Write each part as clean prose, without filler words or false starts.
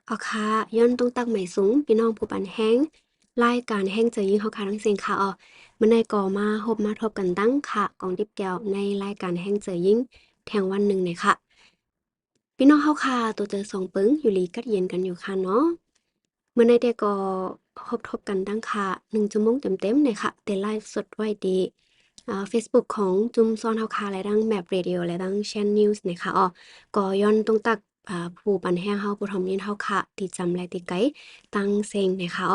อ๋อค่ะย้อนต้องตักใหม่สูงพี่น้องผู้ปันแห้งรายการแห้งเจอยิ่งเขาค่ะทั้งเสียงค่ะเมื่อในก่อมาพบมาทบกันตั้งค่ะกองทิพย์แก้วในรายการแห้งเจอยิ่งแทงวันหนึ่งเนี่ยค่ะพี่น้องเขาค่ะตัวเจอสองปึ้งอยู่หลีกัดเย็นกันอยู่ค่ะเนาะเมื่อในเด็กก็พบทบกันตั้งค่ะ1 ชั่วโมงเต็มๆเนี่ยค่ะเตไลฟ์สดไว้ดีFacebook ของจุมซ้อนเฮาค่ะและดังแมปเรดิโอและดังแชนนิวส์เนี่ยค่ะก็ย้อนต้องตักผู้ปันแห้งเฮาผู้ทอมยินเฮาค่ะติจำและติไกตั้งเซงเนี่ยค่ะ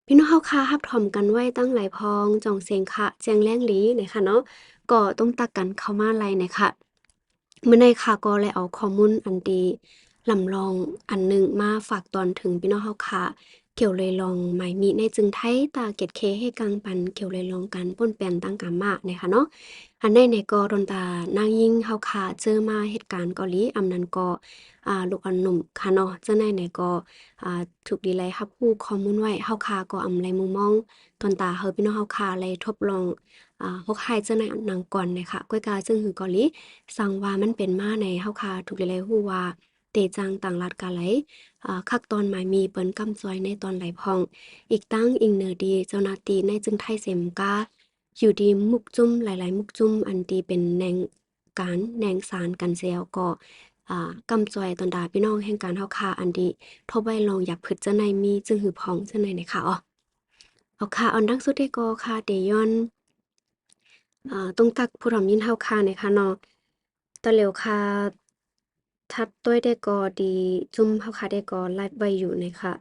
พี่น้องเฮาค่ะรับถอมกันไว้ตั้งหลายพองจ่องเซงค่ะแจงแรงหลีเนี่ยค่ะเนาะก็ต้องตักกันเข้ามาไลเนี่ยค่ะเมื่อในค่ะก็เลยเอาข้อมูลอันดีลำลองอันหนึ่งมาฝากตอนถึงพี่น้องเฮาค่ะเกี่ยวเลยลองหมายมีในจึงไทยตาเกตเคให้กังปันเกี่ยวเลยลองกันป้นแปนตั้งกามาเนี่ยค่ะเนาะ อันใดในก็ดนตานางยิ่งเฮาค่ะเจอมาเหตุการณ์เกาหลีอำนั้นก็ลูกอันหนุ่มค่ะเนาะเจ้าในไหนก็ถูกดีไลรับรู้ข้อมูลไว้เฮาค่ะก็อำไลมุมมองตอนตาเฮาพี่น้องเฮาค่ะเลยทดลองฮกไห้เจ้าในอันนังก่อนเนี่ยค่ะก้อยกาซึ่งหือเกาหลีสั่งว่ามันเป็นมาในเฮาค่ะถูกดีไลฮู้ว่าเตจังต่างรัฐกาไหลคักตอนหมายมีเปิ้นกำซอยในตอนไหลพอง อีกตั้งอิงเนอดีเจ้าหน้าที่ในจึงไทยเสมกาอยู่ดีมุกจุ้มหลายๆมุกจุ้มอันตีเป็นแนงการแนงสารกันเซลก็กำจอยตอนดาพี่น้องแห่งการเฮาคาอันดีทบไว้ลองอยากผึดเจ้าในมีจึงหือพองเจ้าในในค่ะเอาค่ะอันดังสุดเดก็ค่ะเดยอนตรงตักผู้ถอมยินเฮาค่ะในค่ะเนาะตะเหลียวค่ะทัดต้วยได้ก็ดีจุ่มเฮาค่ะได้ก็ไลฟ์ไว้อยู่ในค่ะ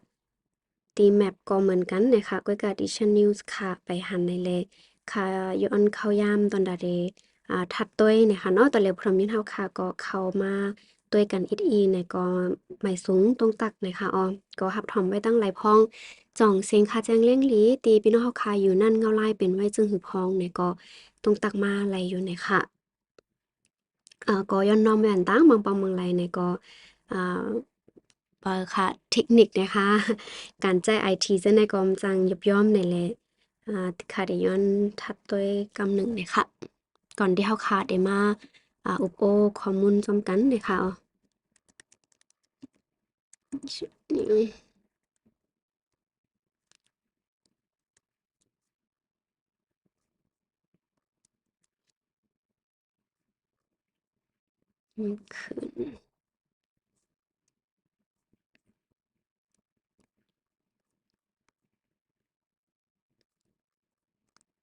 ตีแมปก็เหมือนกันนะคะก้อยกาดิชันนิวส์ค่ะไปหันในเลยค่ะย้อนเข้ายามตอนดาเดทัดต้วยนะคะเนาะแต่เร็วพร้อมยินเฮาค่ะก็เข้ามาต้วยกันอีอีในก็ไม่สูงตรงตักนะคะก็หับถอมไว้ตั้งหลายพ้องจ่องเสียงค่ะแจ้งเล่งหลีตีพี่น้องเฮาค่ะอยู่นั่นเงาลายเป็นไว้จึงหือพองในก็ตรงตักมาไหลอยู่ในค่ะก็ย้อนน้อมแม่นตั้งบางปองบางไรในก็อ่า ค่ะเทคนิคนะคะการใช้ไอทีจะในกอมจังยบย่อมในแลค่ะได้ย้อนทัดด้วยกำหนึ่งเลยค่ะก่อนที่เฮาค่ะได้มาอุปโอข้อมูลจอมกันเลยค่ะนี่ขึ้น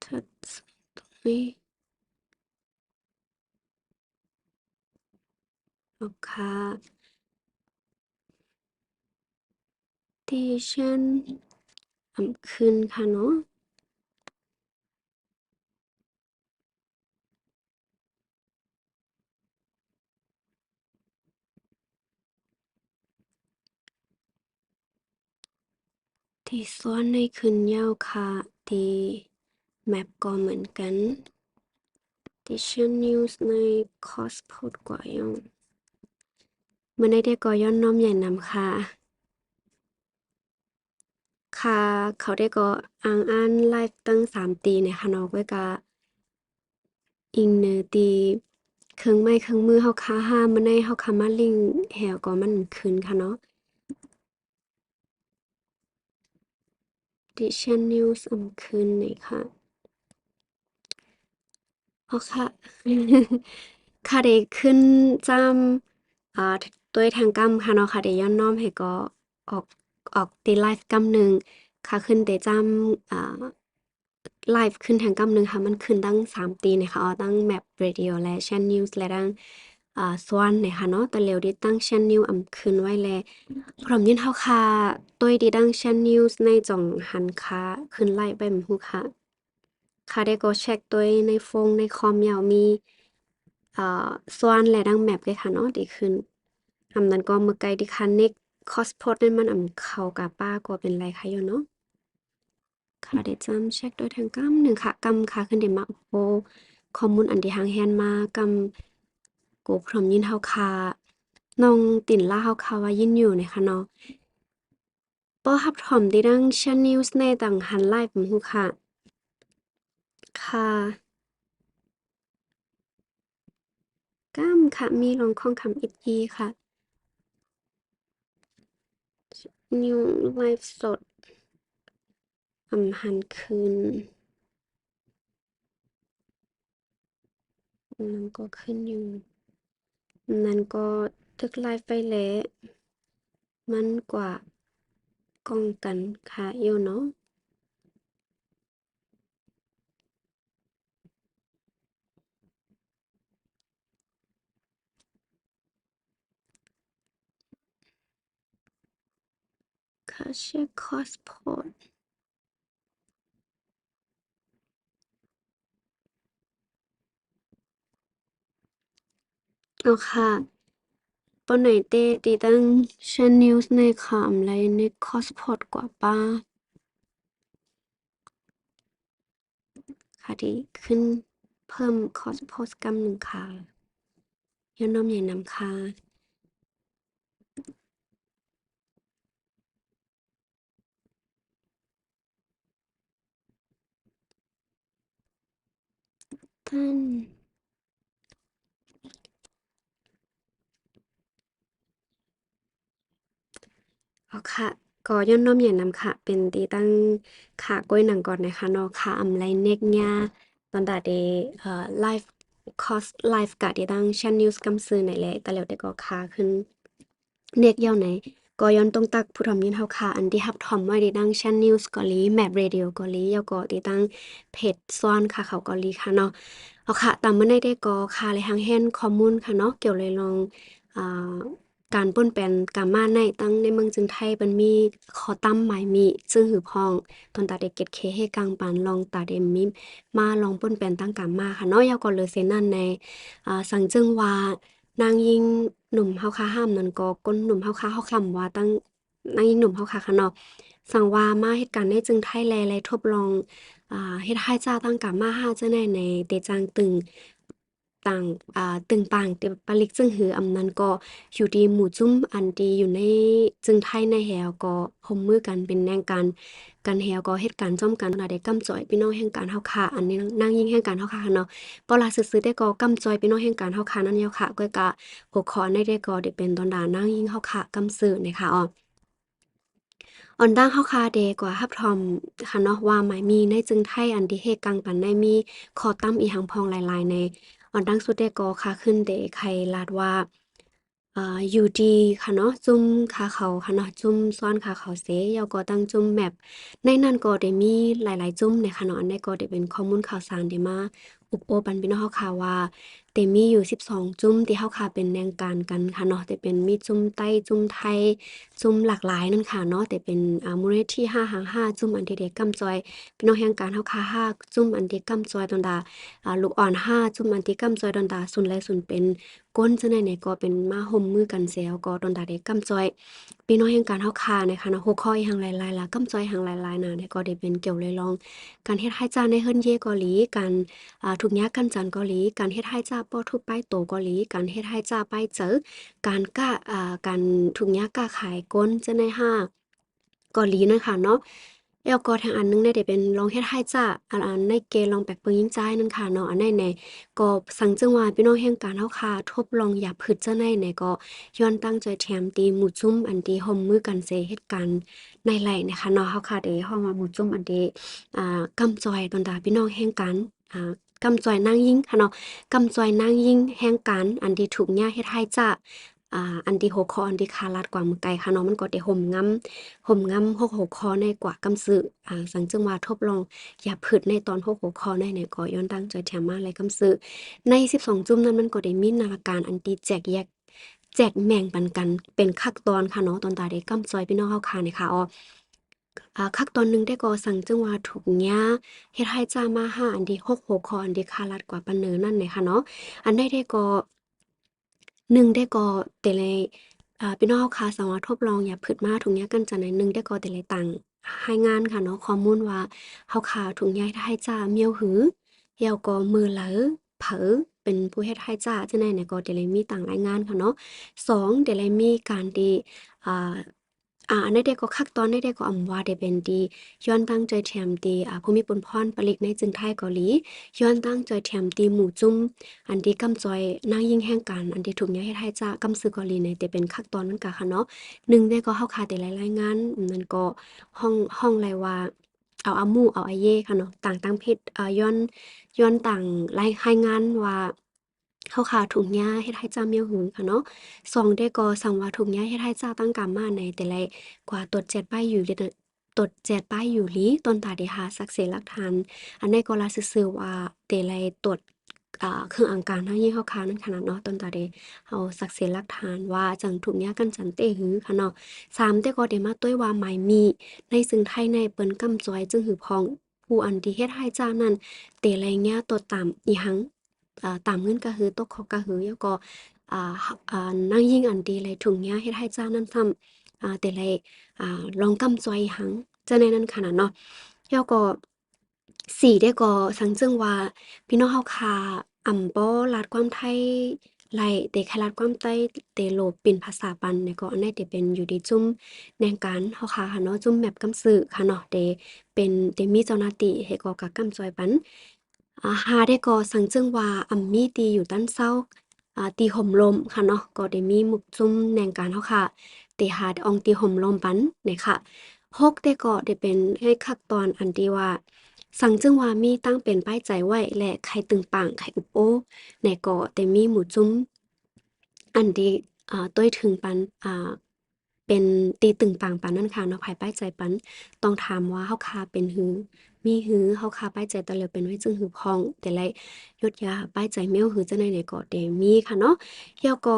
ทัดตรงนี้เอาค่ะที่ฉันขึ้นค่ะเนาะที่ซ้อนในขึ้นยาวค่ะที่แมปก็เหมือนกันที่ฉันนิวส์ในคอสโพดกว่ายัง เมื่อในได้ก่อย้อนน้อมใหญ่นำค่ะค่ะเขาได้ก็อ้างอันไลฟ์ตั้ง3 ตีเนี่ยค่ะเนาะไว้กะอิงเนอตีเครื่องไม้เครื่องมือเฮาคาห้ามมาในเฮาคามาลิงแหวก็มันขึ้นค่ะเนาะดิฉันนิวส์ขึ้นเลยค่ะอ๋อค่ะค่ะได้ขึ้นจด้วยทางกำค่ะเนาะค่ะได้ย้อนน้อมให้ก็ออกตีไลฟ์กำหนึ่งค่ะขึ้นได้จำไลฟ์ขึ้นทางกำหนึ่งค่ะมันขึ้นตั้ง3 ตีนะคะตั้งแมปเรดิโอและแชนนิวส์และตั้งสวนนะคะเนาะแต่เร็วได้ตั้งแชนนิวขึ้นไว้แลพร้อมยินเฮาค่ะตัวดีตั้งแชนนิวส์ในจ่องหันค่ะขึ้นไลฟ์ไปหมู่ค่ะ ค่ะได้ก็เช็คตัวในโฟงในคอมยาวมีส่วนและดังแมปเลยค่ะเนาะดีขึ้นอำนั้นก็เมื่อไกลที่คันเน็กคอสพอดนั่นมันเข้ากับป้าก็เป็นไรคะอยู่เนาะค่ะได้จำเช็คโดยทางกำหนึ่งค่ะกำค่ะขึ้นเดมาโอ้โหข้อมูลอันที่ทางแฮนมากำโกพร้อมยินเฮาค่ะน้องติ่นล่าเฮาค่ะว่ายินอยู่นะคะเนาะป้อฮับถอมที่ดังชันนิวส์ในต่างหันไลฟ์ผมฮู้ค่ะค่ะกำค่ะมีลองข้องคำอีกทีค่ะ นิวไลฟ์สดหันคืนนั่นก็ขึ้นอยู่นั่นก็ทึกไลฟ์ไปแล้วมันกว่าก้องกันค่ะอยู่เนาะค่ะเช็คคอสพอร์ตเอาค่ะปนไหนเต้ตีตั้งเชนนิวส์ในข่าวอะไรในคอสพอร์ตกว่าป้าค่ะที่ขึ้นเพิ่มคอสพอร์ตกำหนึ่งค่ะย้อนน้อมใหญ่นำค่ะท่าน อ๋อค่ะก็ย้อนน้อมอย่างนำค่ะเป็นตีตั้งค่ะก้อยหนังก่อนนะคะเนาะค่ะอำไรเนกญาตอนดาเดไลฟ์คอสไลฟ์กะตีตั้งชันนิวส์กำซื้อไหนแหละแต่แล้วแต่ก็ค่ะขึ้นเนกยาวไหนก็ย้อนตรงตักผู้ทำยินเฮาค่ะอันที่ฮับทอมไว้ตีตั้งชันนิวส์เกาหลีแมปเรดิโอเกาหลีแล้วก็ตีตั้งเพจซ้อนค่ะเขาเกาหลีค่ะเนาะเอาค่ะตามมื้อในได้ก็ค่ะเลยทางแฮนข้อมูลค่ะเนาะเกี่ยวเลยลองอ่า การป่นแปลนกามาในตั้งในเมืองจึงไทยมันมีขอตั้มหมายมีซึ่งหือพองตอนตาเด็กเก็ดเคให้กลางปานลองตาเดมมิมมาลองป่นแปลนตั้งกามาค่ะเนาะยาวก่อนเลยเซนั่นในสังจึงว่านางยิงหนุ่มเฮาคาห้ามนั่นก็ก้นหนุ่มเฮาคาเฮาคำว่าตั้งนางยิงหนุ่มเฮาคาค่ะเนาะสั่งว่ามาเหตุการณ์ในจึงไทยแลไลทดลองเฮ็ดให้เจ้าตั้งกามาห้าเจ้าแน่ในเตจางตึงต่างตึงปางเตปาลิกซึ่งหืออำนั้นก็ อยู่ดีหมู่จุ้มอันดีอยู่ในจึงไทยในแหวก็ร่วมมือกันเป็นแนงกันแหวก็เฮ็ดการจ้อมกันน่ะได้กำจ้อยพี่น้องแห่งการเฮาค่ะอันนี้นางยิ่งแห่งการเฮาค่ะเนาะปอลาซื่อๆได้ก็กำจ้อยพี่น้องแห่งการเฮาค่ะนั่นแล้วค่ะก็กะหัวข้อในได้ก็ได้เป็นตอนดานางยิ่งเฮาค่ะกำซื้อนะคะอ้อออนดังเฮาคาเดกว่าฮับทอมค่ะเนาะว่าหมายมีในจึงไทยอันที่เฮกังปันในมีขอตั้มอีหังพองหลายๆในออนดังสุดเดก็ค่ะขึ้นเดใครลาดว่าอยู่ดีค่ะเนาะจุ่มขาเขาค่ะเนาะจุ่มซ้อนขาเขาเสยาวก็ตั้งจุ่มแมปในนั้นก็ได้มีหลายๆจุ่มในค่ะเนาะอันใดก็ได้เป็นข้อมูลข่าวสารที่มาอุบโอปันพี่น้องเฮาค่ะว่าแต่มีอยู่12จุ่มที่เฮาค่ะเป็นแนงการกันค่ะเนาะแต่เป็นมีจุ่มไต้จุ่มไทยจุ่มหลากหลายนั่นค่ะเนาะแต่เป็นมูลนิธิ5หาง5จุ่มอันที่ได้กำจอยพี่น้องแห่งการเฮาค่ะ5จุ่มอันที่กำจอยตอนดาลูกอ่อน5จุ่มอันที่กำจอยตอนดาสุนและสุนเป็น ก้นจะไหนๆก็เป็นมาห่มมือกันแซวก็ตอนดาเด็กกำจอยพี่น้องแห่งการเฮาคานะคะเนาะหัวข้ออีหังหลายๆล่ะกำจอยหังหลายๆน่ะเนี่ยก็ได้เป็นเกี่ยวเลยลองการเฮ็ดให้จ้าในเฮิรนเยเกาหลีการทุกยากกันจันเกาหลีการเฮ็ดให้จ้าป้อทุบป้ายโตเกาหลีการเฮ็ดให้จ้าป้ายเจอการกล้าการทุกยากกล้าขายก้นจะในห้าเกาหลีนั่นค่ะเนาะแล้วก็ทางอันหนึงเนี่ยได้เป็นลองเฮ็ดให้จ้าอันในเกลองแปลกเปิงยิงจ่ายนั่นค่ะเนาะอันในก็สังจังหวะพี่น้องแห่งการเฮาค่ะทบลองอย่าผึดเจ้าในก็ย้อนตั้งใจแถมตีหมู่จุ้มอันที่ร่วมมือกันเสเหตุการณ์ในไลนะคะเนาะเฮาค่ะได้ฮ้องว่าหมู่จุ้มอันที่กำจอยตอนดาพี่น้องแห่งการกำจอยนางยิ่งค่ะเนาะกำจอยนางยิ่งแห่งการอันที่ถูกย่าเฮ็ดให้จ้าอันที่หัวข้ออันที่คาลัดกว่ามือไกลค่ะเนาะมันก็ได้ห่มงำหัวข้อในกว่ากำซื้อสังจึงว่าทบลองอย่าผึดในตอนหัวข้อในเนี่ยก็ย้อนตั้งใจแถมมาเลยกำซื้อ ใน12จุ่มนั้นมันก็ได้มีนาการอันที่แจกแยกแจกแบ่งปันกันเป็นคักตอนค่ะเนาะตอนตาได้กำจอยพี่น้องเฮาค่ะนี่ค่ะอ้อคักตอนหนึ่งได้ก็สั่งจังว่าถูกหญ้าเฮ็ดให้จ้ามาหาอันที่6หัวข้ออันที่คาลัดกว่าปานเนินนั่นเลยค่ะเนาะอันใดได้ก็หนึ่งได้ก็แต่ละพี่น้องเฮาค่ะสามารถทดลองอย่าผึดมาถุงยากันจังใดหนึ่งได้ก็แต่ละตังให้งานค่ะเนาะข้อมูลว่าเฮาค่ะถุงยาให้จ้าเมียวหือ แล้วก็มือเหลอเผอเป็นผู้เฮ็ดให้จ้าจังใดเนี่ยก็ได้เลยมีต่างรายงานค่ะเนาะ2ได้เลยมีการที่อ่า อันนี้เด็กก็คักตอนนี้เด็กก็ว่าได้เป็นดีย้อนตั้งใจแถมดีผู้มีปนพรปลิกในจึงไทยเกาหลีย้อนตั้งใจแถมดีหมู่จุ้มอันที่กำจอยนางยิ่งแห่งกันอันที่ถูกย้ายเฮ็ดให้จ้ากำซื้อเกาหลีในแต่เป็นคักตอนนั้นกะค่ะเนาะหนึ่งได้ก็เฮาคาแต่หลายๆงานนั่นก็ห้องไรว่าเอาอาหมู่เอาอาเย่ค่ะเนาะต่างเพศย้อนต่างรายงานว่าเฮาคาถูกย้ายเฮ็ดให้จ้าเมียวหือค่ะเนาะ สองได้ก็สั่งว่าถูกย้ายเฮ็ดให้เจ้าตั้งกรรมมาในแต่ละกว่าตรวจเจ็ดป้ายอยู่เลยตรวจเจ็ดป้ายอยู่ลีต้นตาดีหาสักเสหลักฐานอันนี้ก็ลาซื่อๆว่าแต่ละตรวจเครื่องอังการทั้งยี่ห้อค้านั่นขนาดเนาะต้นตาเดเอาสักเสหลักฐานว่าจังถูกย้ายกันจันเตหือค่ะเนาะสามได้ก็ได้มาต้วยว่าหมายมีในซึ่งไทยในเปิ้นกำจอยจึงหือพองผู้อันที่เฮ็ดให้เจ้านั้นแต่ละแง่ตัวตามอีหังตามเงินก็คือตกเขาก็คือแล้วก็ nang yin an ti lai thung nya het hai cha nan tham te lai long kam choi hang cha nei nan khana no แล้วก็สี่ได้ก็สังเจิงว่าพี่น้องเฮาค่ะป้อลาดความไทยไล่แต่แค่ลาดความใต้แต่โลเป็นภาษาปันเนี่ยก็อันนี้จะเป็นอยู่ที่จุ่มแนงการเฮาค่ะเนาะจุ่มแมปกำสื่อค่ะเนาะเป็นมีเจ้าหน้าที่ให้ก็กะกำจอยปันหาได้ก็สังเจิงว่ามีตีอยู่ด้านเซาตีห่มลมค่ะเนาะก็ได้มีหมุกจุ่มแนงการเฮาค่ะแต่หาอองตีห่มลมปันเนี่ยค่ะ ฮกได้ก็ได้เป็นให้คักตอนอันที่ว่าสังจึงว่ามีตั้งเป็นป้ายใจไว้และไข่ตึงปังไข่อุบโอในก็แต่มีหมูจุ้มอันที่ต้วยถึงปันเป็นตีตึงปังปันนั่นค่ะเนาะภายป้ายใจปันต้องถามว่าเฮาคาเป็นหือมีหือเฮาคาป้ายใจตะเลยเป็นไว้จึงหือพองแต่ไรยศยาป้ายใจแมวหือจังได๋ก็ได้มีค่ะเนาะแล้วก็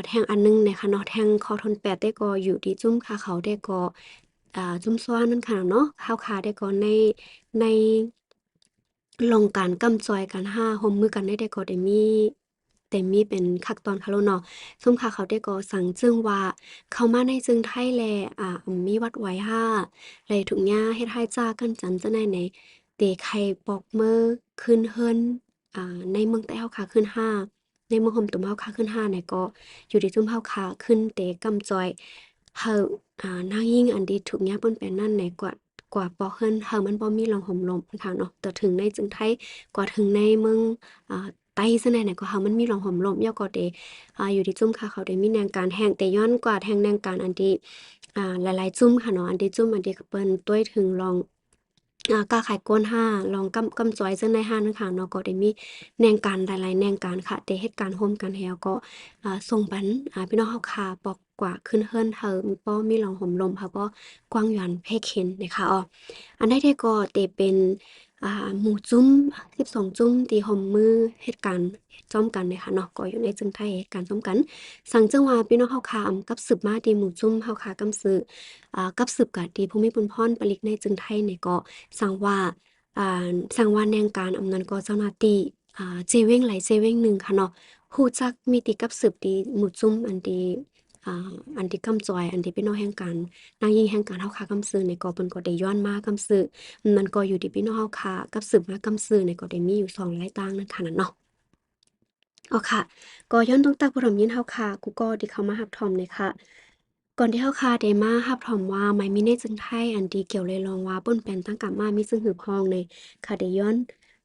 แทงอันหนึงเนี่ยค่ะเนาะแทงคอทน8ได้ก็อยู่ที่จุ้มคาเขาได้ก็ จุ่มซ้อนนั่นค่ะเนาะข้าวขาได้ก่อนในลงการกำจอยกันห้าร่วมมือกันได้ก็ได้มีแต่มีเป็นคักตอนค่ะโลเนาะซุมค่ะเขาได้ก็สั่งจึงว่าเข้ามาในจึงไทยแลมีวัดไหว้ห้าไหลถุงยาเฮ็ดให้จ้ากันจันจะได้ในเตไข่ปอกเมอขึ้นเฮิรนในเมืองใต้เฮาค่ะขึ้นห้าในเมืองห่มตุ่มเฮาค่ะขึ้นห้าเนี่ยก็อยู่ที่ซุมเฮาค่ะขึ้นเตกำจอยเฮา นางยิ่งอันดีถูกย้ายเปิ้นเป็นนั่นไหนกว่าปอเฮิรนเฮามันบ่มีลองห่มลมค่ะเนาะแต่ถึงในจึงไทยกว่าถึงในเมืองไต้ซั้นแหน่เนี่ยก็เฮามันมีลองห่มลมย่อก็เดอยู่ที่จุ้มค่ะเขาได้มีแนวการแฮ่งแต่ย้อนกว่าแฮ่งแนวการอันที่หลายๆจุ้มค่ะเนาะอันที่จุ้มอันที่เปิ้นต้วยถึงลองกาขายก้นห้าลองกำจ้อยซึ่งในห้านั่นค่ะเนาะก็ได้มีแนวการหลายๆแนวการค่ะแต่เหตุการณ์ร่วมกันแล้วก็ส่งปันพี่น้องเฮาค่ะปอกกว่าขึ้นเฮิรนเฮาป้อมีหลองห่มลมค่ะป้อกว้างหยันแพร่เข็นนะคะอันใดที่ก็เตเป็นหมู่จุ้ม12จุ้มที่ห่มมือเหตุการณ์จ้อมกันนะคะเนาะก็อยู่ในจึงไทยเหตุการณ์จ้อมกันสังจังว่าพี่น้องเฮาค่ะกับสืบมาที่หมู่จุ้มเฮาค่ะกำสือกับสืบกะที่ภูมิพลพรปลิกในจึงไทยเนี่ยก็สั่งว่าสั่งว่าแนงการนั้นก็เจ้าหน้าที่เจเว้งหลายเจเว้งหนึ่งค่ะเนาะฮู้จักมีติกับสืบที่หมู่จุ้มอันที่กำจอยอันที่พี่น้องแห่งการนางยิงแห่งการเฮาค่ะกำสือเนี่ยก็เปิ้นก็ได้ย้อนมากำสือมันก็อยู่ที่พี่น้องเฮาค่ะกับสืบมากำสือเนี่ยก็ได้มีอยู่2รายต่างนั่นค่ะนั่นเนาะค่ะก็ย้อนต้องตักผู้ถมยินเฮาค่ะกูก็ที่เข้ามารับถอมเลยค่ะก่อนที่เฮาค่ะได้มารับถอมว่าไม่มีในจึงไทยอันที่เกี่ยวเลยลองว่าเปิ้นเป็นตั้งกลับมามีซึ่งหือพองในค่ะได้ย้อน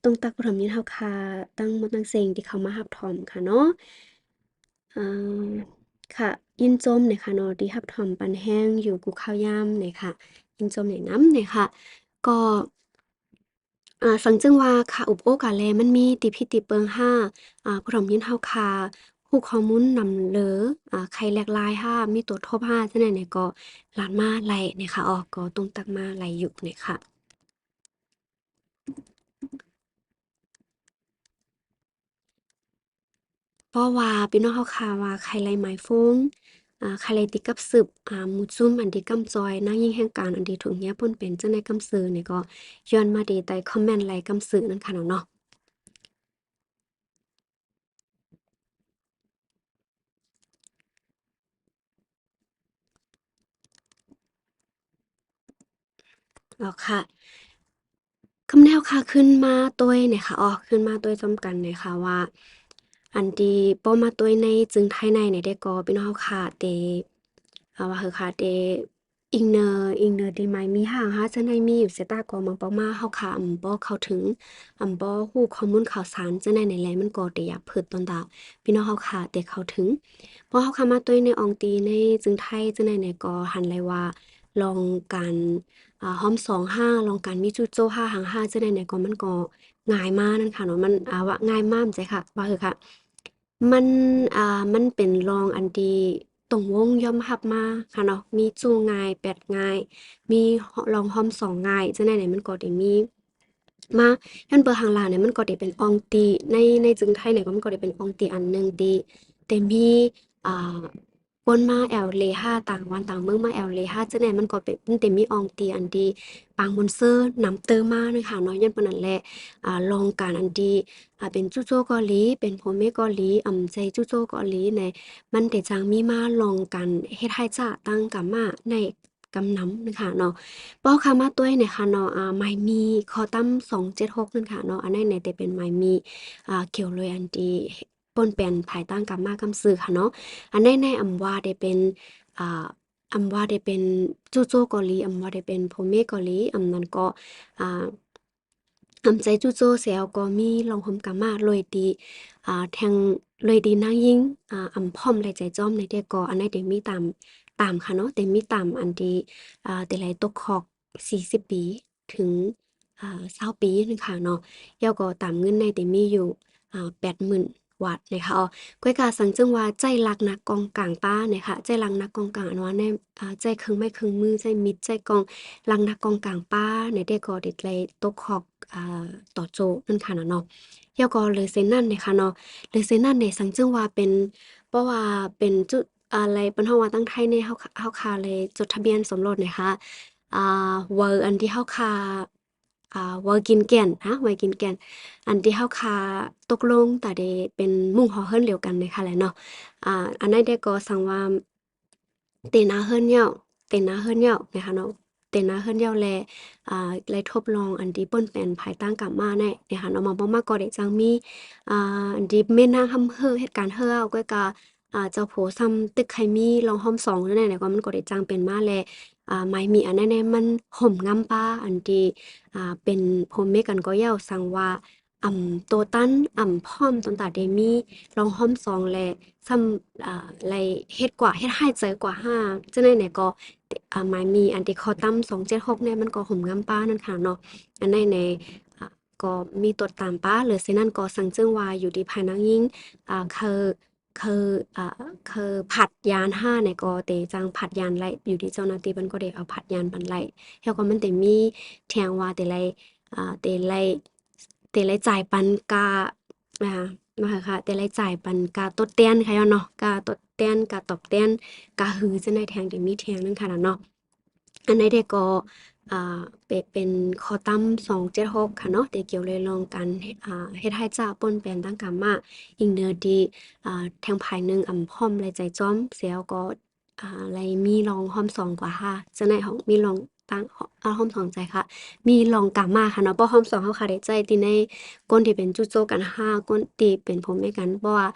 ต้องตักผู้ถมยินเฮาค่ะตั้งหมดตั้งเซงที่เข้ามารับถอมค่ะเนาะอ่าค่ะยินจมเนี่ยค่ะเนาะที่รับถอมปันแห้งอยู่กูข้าวยามเนี่ยค่ะยินจมเนี่ยน้ำเนี่ยค่ะก็สังจึงว่าค่ะอุปโภคาแลมันมีติพิติเปิงห้าผู้ถมยินเฮาค่ะผู้ข้อมูลนำเหลอใครแลกลายห้ามีตัวทบห้าจังใดเนี่ยก็หลานมาไหลเนี่ยค่ะก็ตรงตักมาไหลอยู่เนี่ยค่ะ เพราะว่าพี่น้องเฮาข่าวว่าไข่ไลไหม้ฟงไข่ไลติกับสืบหมู่ซุ่มอันที่กำจอยนางยิ่งแห่งการอันที่ถูกเฮียป่นเป็นจังได๋กำสือนี่ก็ย้อนมาดีใต้คอมเมนต์ไลกำสือนั่นค่ะเนาะค่ะคำแนวค่ะขึ้นมาตัวยเนี่ยค่ะขึ้นมาตัวยจำกันเนี่ยค่ะว่าอันที่ป้อมาตัวยในจึงภายในเนี่ยได้ก็พี่น้องเฮาค่ะเต ว่าคือค่ะเดอิงเนอร์ดีไหมมีห่างฮะจะในมีอยู่เสยตาก็มันบ่มาเฮาค่ะบ่เข้าถึงบ่ฮู้ข้อมูลข่าวสารจะในไหนแลมันก็ได้อยากเพิดตอนดาพี่น้องเฮาค่ะได้เข้าถึงพอเฮาเข้ามาตุ้ยในอองตีในจึงไทยจะในไหนก็หันเลยว่าลองการฮ้อมสองห้าลองการมีจุโจ้5หาง5จะในไหนก็มันก็ง่ายมากนั่นค่ะเนาะมันว่าง่ายมากจังค่ะว่าคือค่ะ มันมันเป็นรองอันดีตรงวงย่อมรับมาค่ะเนาะมีจูง่ายแปดง่ายมีรองห้อมสองง่ายจังใดเนี่ยมันก็ได้มีมาย้อนเบอร์หางหลาเนี่ยมันก็ได้เป็นอองตีในจึงไทยเนี่ยก็มันก็ได้เป็นอองตีอันหนึ่งตีแต่มีอ่าปนมาแอวเลห้าต่างวันต่างเมืองมาแอวเลห้าจังใดมันก็เป็นมันแต่มีอองตีอันดีปางบนเซอร์นำเติมมาเนาะค่ะเนาะย้อนปานนั้นแหละลองการอันดี เป็นจู่โจเกาหลีเป็นพ่อแม่เกาหลีใจจู่โจเกาหลีในมันแต่จังมีมาลองกันเฮ็ดให้จ้าตั้งกะมาในกำนำนั่นค่ะเนาะป้อคามาต้วยเนี่ยค่ะเนาะไม้มีคอตั้ม276นั่นค่ะเนาะอันนั้นเนี่ยแต่เป็นไม้มีเกี่ยวเลยอันที่ป่นแปนภายใต้กำมากำซื้อค่ะเนาะอันนั้นในอำว่าได้เป็นอ่าอำว่าได้เป็นจู่โจเกาหลีอำว่าได้เป็นพ่อแม่เกาหลีนั้นก็อ่า ใจจู่โจเสียวก็มีลองหมกะมาลอยตีแทงลอยตีนางยิงพร้อมเลยใจจ้อมในเดียก็อันไหนเดี๋ยวมีตามค่ะเนาะแต่มีตามอันที่แต่ไหลตกขอก40ปีถึง20ปีนึงค่ะเนาะยาก็ตามเงินในแต่มีอยู่80,000วัตต์นะคะก้อยกาสังจึงว่าใจรักนักกองกลางป้าเนี่ยค่ะใจรักนักกองกลางอันว่าในใจครึ่งไม้ครึ่งมือใจมิดใจกองรักนักกองกลางป้าในเด็กก็เด็ดเลยตกขอกอ่าต่อโจนั่นค่ะนะเนาะยาก็เลยเซนนั่นเนี่ยค่ะเนาะเลยเซนนั่นเนี่ยสังจึงว่าเป็นเพราะว่าเป็นจุดอะไรเป็นเฮาว่าตั้งไทยในเฮาคาเลยจดทะเบียนสมรสเนี่ยค่ะเวอร์อันที่เฮาคาเวอร์กินแก่นเวอร์กินแก่น อันที่เฮาคาตกลงแต่ได้เป็นหมู่หอเฮิรนเดียวกันเลยค่ะแหละเนาะอันนั้นได้ก็สั่งว่าเตนาเฮิรนเหย้าเตนาเฮิรนเหย้านะคะเนาะเตนาเฮิรนเหย้าแลเลยทดลองอันที่เปิ้นเป็นภายใต้กลับมาแน่นะคะเนาะมาบ่มาก็ได้จังมีอันที่แม่นางทำเฮ็ดเหตุการณ์เฮาก็กะเจ้าโผซ้ำตึกไข่มีลองห้อมสองนั่นแหละก็มันก็ได้จังเป็นมาแลไม้มีอันนั้นแน่มันห่มงำป้าอันที่เป็นพรหมเมกันก็เย้าสั่งว่า โตตันพร้อมตอนตาเดมีลองห้อมซองแลซ้ำไลเฮ็ดกว่าเฮ็ดให้เจอกว่าห้าจังได๋เนี่ยก็หมายมีอันที่เขาตั้ม276เนี่ยมันก็ห่มงำป้านั่นค่ะเนาะอันใดในอ่าก็มีตรวจตามป้าหรือฉะนั้นก็สั่งจึงว่าอยู่ที่ภายนางยิ่งคือคือคือผัดยาน5เนี่ยก็เตจังผัดยานไล่อยู่ที่เจ้าหน้าที่เพิ่นก็ได้เอาผัดยานปันไล่แล้วก็มันเตมีแทงว่าแต่ไลเตไล แต่ละจ่ายปันกานะคะนะคะค่ะแต่ละจ่ายปันกาตดแต้นค่ะย้อนเนาะกาตดแต้นกาตอบแต้นกาหือจังได๋แทงได้มีแทงนั่นค่ะน่ะเนาะอันใดได้ก็เป็นคอตั้ม276ค่ะเนาะแต่เกี่ยวเลยลองกันเฮ็ดให้เจ้าป่นแปลนตั้งกามาอิงเนอดีแทงภายหนึ่งพร้อมเลยใจจ้อมเสียวก็ไรมีลองห้อมสองกว่าค่ะจังได๋ของมีลองตั้งห้อมสองใจค่ะ มีลองกามาค่ะเนาะเพราะเรา2เราค่ะได้ใจที่ในก้นที่เป็นจุโจกัน5ก้นที่เป็นผมด้วยกันเพราะว่า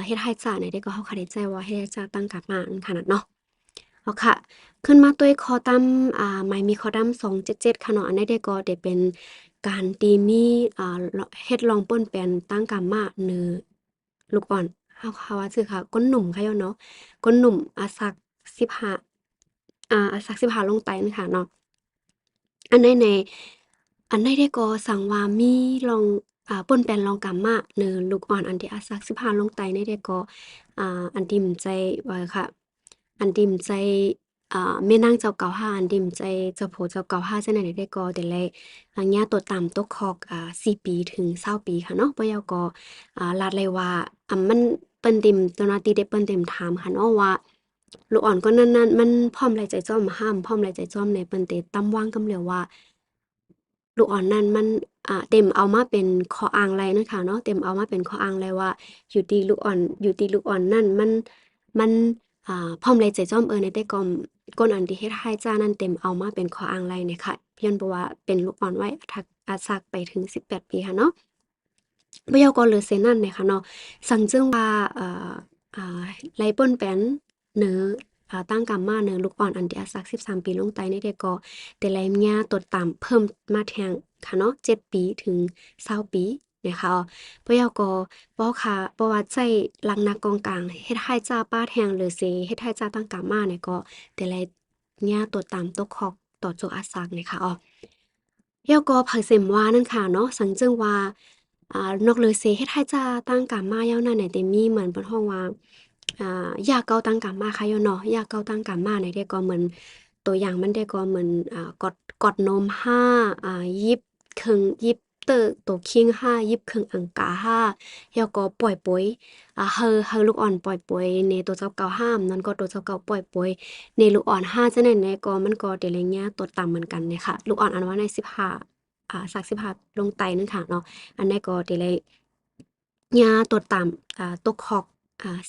เฮ็ดให้จ้าเนี่ยได้ก็เราค่ะได้ใจว่าเฮ็ดให้จ้าตั้งกามานั่นค่ะน่ะเนาะเอาค่ะขึ้นมาด้วยคอตั้มไม่มีคอตั้ม277ค่ะเนาะอันนี้ได้ก็ได้เป็นการตีมีเฮ็ดลองป่นแปลนตั้งกามาเนือลูกอ่อนเขาว่าชื่อค่ะก้นหนุ่มค่ะย้อนเนาะก้นหนุ่มอาสัก15อาสัก15ลงไตนั่นค่ะเนาะ อันใดในอันใดได้ก็สั่งว่ามีลองป่นแป้นลองกำมะเนอลูกอ่อนอันที่อาสัก15ลงไตในได้ก็อันที่มใจว่าค่ะอันที่มใจแม่นางเจ้าเก่าห้าอันที่มใจเจ้าโผเจ้าเก่าห้าจังใดได้ก็แต่แลญาตัวตามตกคอก4ปีถึง20ปีค่ะเนาะบ่ยาวก็ลาดเลยว่ามันเปิ้นติมเจ้าหน้าที่ได้เปิ้นเต็มถามค่ะเนาะว่า ลูกอ่อนก็นั่นๆมันพร้อมหลายใจจ้อมห้ามพร้อมหลายใจจ้อมในเปิ้นเตตั้มว่างกำเหลียวว่าลูกอ่อนนั้นมันเต็มเอามาเป็นข้ออ้างไรนั่นค่ะเนาะเต็มเอามาเป็นข้ออ้างเลยว่าอยู่ที่ลูกอ่อนนั้นมันพร้อมหลายใจจ้อมในแต่ก่อมก้นอันที่เฮ็ดให้จ้านั้นเต็มเอามาเป็นข้ออ้างไรเนี่ยค่ะเพียนบ่ว่าเป็นลูกอ่อนไว้สักไปถึง18ปีค่ะเนาะบ่ยาวก็เหลือเซนั่นเนี่ยค่ะเนาะสังจึงว่าอ่าไลเปิ้นแป้นเนาะ ตั้งกำมาเนอลูกอ่อนอันที่อาสัก13ปีลงไตในแต่ก็แต่แลญาตดตามเพิ่มมาแทงค่ะเนาะ7ปีถึง20ปีนะคะปยก็ป้อค่ะเพราะว่าใจหลังนักกองกลางเฮ็ดให้จ้าป้าแทงหรือเสเฮ็ดให้จ้าตั้งกำมาเนี่ยก็แต่แลญาตดตามตกคอกต่อโจอาสักนะคะเยาก็เผยเสมว่านั่นค่ะเนาะสังจึงว่านอกเลยเสเฮ็ดให้จ้าตั้งกามาเย้านั่นไหนแต่มีเหมือนเปิ้นฮ้องว่ายาเกาตั้งกามาค่ะย้อนเนาะยาเกาตั้งกามาในได้ก็เหมือนตัวอย่างมันได้ก็เหมือนกอดนม5ยิบครึ่งยิบเตอตัวคิง5ยิบครึ่งอังกา5แล้วก็ปล่อยป๋วยเฮอลูกอ่อนปล่อยป๋วยในตัวเจ้าเก่าห้ามนั่นก็ตัวเจ้าเก่าปล่อยป๋วยในลูกอ่อน5จังได๋แหน่ก็มันก็แต่ละแง่ตัวต่ำเหมือนกันเนี่ยค่ะลูกอ่อนอันว่าใน15สัก15ลงไตนึงค่ะเนาะอันนี้ก็แต่ละยาตัวต่ำตกคอก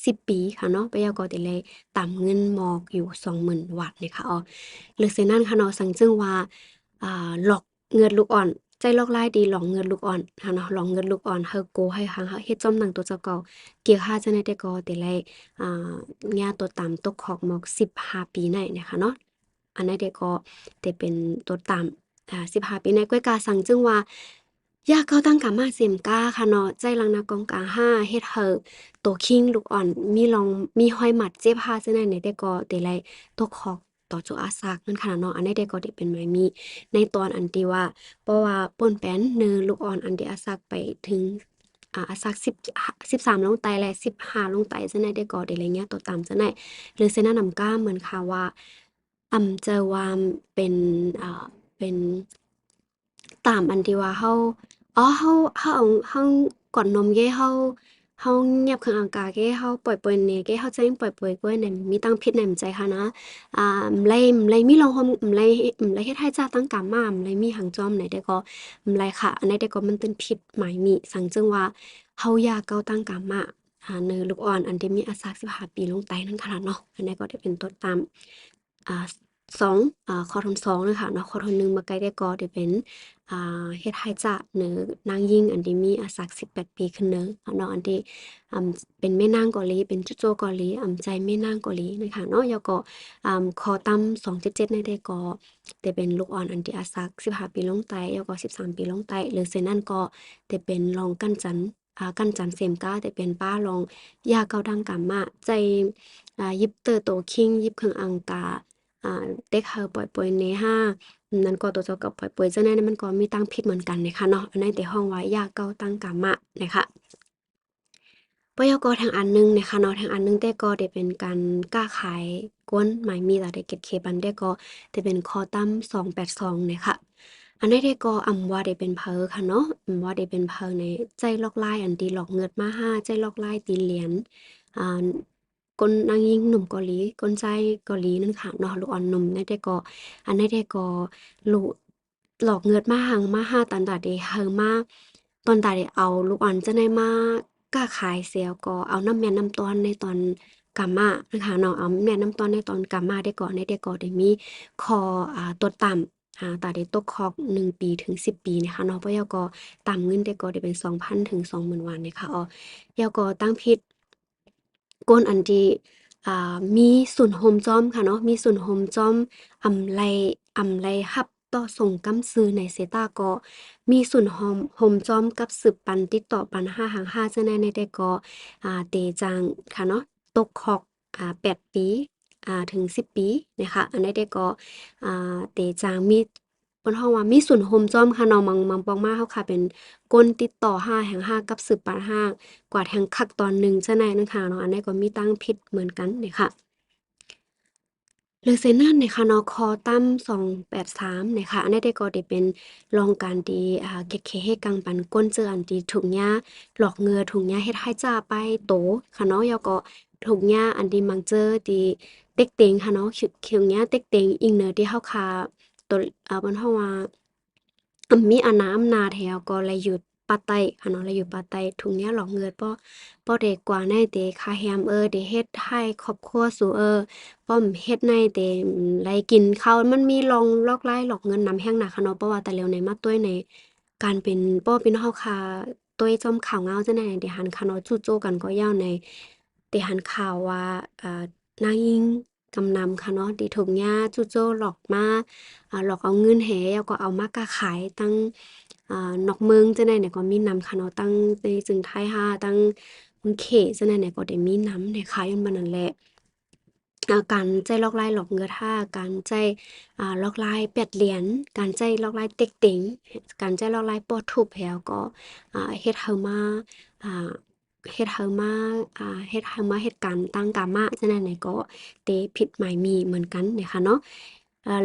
10ปีค่ะเนาะไปยาวก็แต่ละต่ำเงินหมอกอยู่20,000วัตต์เนี่ยค่ะหรือเซนั้นค่ะเนาะสังจึงว่าหลอกเงินลูกอ่อนใจลอกลายดีหลอกเงินลูกอ่อนค่ะเนาะหลอกเงินลูกอ่อนเฮาโกให้หังเฮาเฮ็ดจอมหนังตัวเจ้าเก่าเกี่ยวค่าจังได๋แต่ก็แต่ละอ่ายาตัวต่ำตกคอกหมอก15ปีในเนี่ยค่ะเนาะอันนั้นเด็กก็แต่เป็นตัวต่ำ15ปีในก้อยกาสังจึงว่ายาเกาตั้งกะมาเสียมกาค่ะเนาะใจลังนากองกา5เฮ็ดเฮอตัวคิงลูกอ่อนมีห้อยหมัดเจ็บ5ซึ่งในแต่ก็แต่ไรตกคอกต่อโจอาซากนั่นค่ะเนาะอันนี้ได้ก็ได้เป็นไม้มีในตอนอันที่ว่าเพราะว่าป่นแป้นเนอลูกอ่อนอันที่อาซากไปถึงอาซาก13ลงไตและ15ลงไตซึ่งในได้ก็ได้ไรเงี้ยตัวตามจังได๋หรือเสนานำก้าเหมือนค่ะว่าเจอว่าเป็นเป็นตามอันที่ว่าเฮาก่อนนมเกเฮาเงียบข้างอากาเกเฮาปล่อยปล่อยเนเกเฮาใจปล่อยปล่อยกล้วยเนี่ยมีตั้งพิษในใจค่ะนะไลมีลองหอมไลเฮ็ดให้จ้าตั้งกามาไลมีหังจอมไหนได้ก็ไลค่ะอันไหนได้ก็มันเป็นพิษหมายมีสังจึงว่าเฮาอยากเกาตั้งกามาเนอลูกอ่อนอันที่มีอายุ15ปีลงไปนั่นค่ะเนาะอันนี้ก็ได้เป็นต้นตามอ่า2ข้อทน2นะคะเนาะข้อทน1มาไกลได้ก็ได้เป็น เฮ็ดให้จะเนอนางยิ่งอันที่มีอาสัก18ปีขึ้นเนอะเนาะอันที่เป็นแม่นางเกาหลีเป็นจุโจเกาหลีใจแม่นางเกาหลีนะคะเนาะแล้วก็คอตั้ม277ในได้ก็แต่เป็นลูกอ่อนอันที่อาสัก15ปีลงไตแล้วก็13ปีลงไตหรือเซนั้นก็แต่เป็นรองกั้นจันกั้นจันเสมกาแต่เป็นป้ารองยาเกาดังกำมะใจยิบเตอโตคิงยิบเครื่องอังกาเต็กเฮาปล่อยปล่อยเนห้า นั่นก็ตัวเจ้ากับปล่อยป่วยเจ้าแน่นมันก็มีตั้งพิษเหมือนกันนะคะเนาะอันนั้นแต่ห้องไว้ยาเก้าตั้งกามะนะคะปยกทางอันหนึงนะคะเนาะทางอันหนึงแต่ก็ได้เป็นการกล้าขายกวนหมายมีแต่ได้เก็บเคบันได้ก็ได้เป็นคอตั้ม282นะคะอันนี้ได้ก็ว่าได้เป็นเพอค่ะเนาะว่าได้เป็นเพอในใจลอกลายอันตีหลอกเงิดมา5ใจลอกลายตีเหรียญอ่ากนนางยิงหนุ่มเกาหลีกนใจเกาหลีนั่นค่ะเนาะลูกอ่อนหนุ่มนั่นได้ก็อันนี้ได้ก็ลูก หลอกเงิดมาหังมาหาตันตาเดเฮอมาตอนตาเดเอาลูกอ่อนจะได้มากล้าขายเสียก็เอาน้ำแม่น้ำตอนในตอนกามานะคะเนาะเอาแม่น้ำตอนในตอนกามาได้ก่อนในได้ก่อได้มีคอตัวต่ำตาได้ตกคอก1 ปีถึง10 ปีนะคะเนาะเพราะยาก็ต่ำเงินได้ก็ได้เป็น2,000ถึง20,000วานนะคะยาก็ตั้งพิษก้นอันที่มีศูนย์โฮมจ้อมค่ะเนาะมีศูนย์โฮมจ้อมอำไลรับต่อส่งกำซื้อในเซตาก็มีศูนย์โฮมจ้อมกับสืบปันติดต่อปัน5หาง5จังได๋ในแต่ก็เตจังค่ะเนาะตกคอก8ปีถึง10ปีนะคะอันใดได้ก็เตจางมีเปิ้นฮ้องว่ามีศูนย์โฮมจ้อมค่ะเนาะมังปองมาเฮาค่ะเป็นก้นติดต่อ5แห่ง5กับสืบปัน5กว่าแห่งคักตอนหนึ่งจั่งใดนั้นค่ะเนาะอันนี้ก็มีตั้งผิดเหมือนกันนี่ค่ะ หรือเซนั่นนะคะเนาะคอตั้ม283นะคะอันนี้ได้ก็ได้เป็นรองการดีเก็กเคให้กังปันก้นเจออันดีถุงยาหลอกเงือถุงยาเฮ็ดให้จ้าไปโตค่ะเนาะแล้วก็ถุงยาอันดีมังเจอดีเต็กเต็งค่ะเนาะถุงยาเต็กเต็งอิงเนอที่เฮาคาตัวบนเฮาว่ามีอาน้ำนาแถวก็ไหลอยู่ปาไต้ค่ะเนาะไหลอยู่ปาไต้ถุงเนี้ยหลอกเงินป้อเด็กกว่าในเตคาแฮมเดเฮ็ดให้ครอบครัวสู่ป้อมเฮ็ดในเตไรกินข้าวมันมีลองลอกไล่หลอกเงินนำแห้งหนักค่ะเนาะเพราะว่าแต่แล้วในมาต้วยในการเป็นป้อพี่น้องเฮาค่ะต้วยจ้อมข่าวเงาจังได๋เดหันค่ะเนาะจู่โจกันก็ยาวในเตหันข่าวว่าอ่านางยิง กำนำค่ะเนาะที่ถูกย่าจุโจ้หลอกมาหลอกเอาเงินแหแล้วก็เอามากะขายตั้งนอกเมืองจังได๋เนี่ยก็มีนำค่ะเนาะตั้งในจึงไทยฮาตั้งเมืองเขจังได๋เนี่ยก็ได้มีนำเนี่ยค่ะย้อนว่านั่นแหละ การใจลอกลายหลอกเงือท่าการใจลอกลายแปดเหรียญการใจลอกลายเต็กเต็งการใจลอกลายปอทุบแหวก็เฮ็ดเฮามาอ่าเฮ็ดเฮามาเฮ็ดการตั้งกามะฉะนั้นเนี่ยก็เตผิดหมายมีเหมือนกันเนี่ยค่ะเนาะอ่า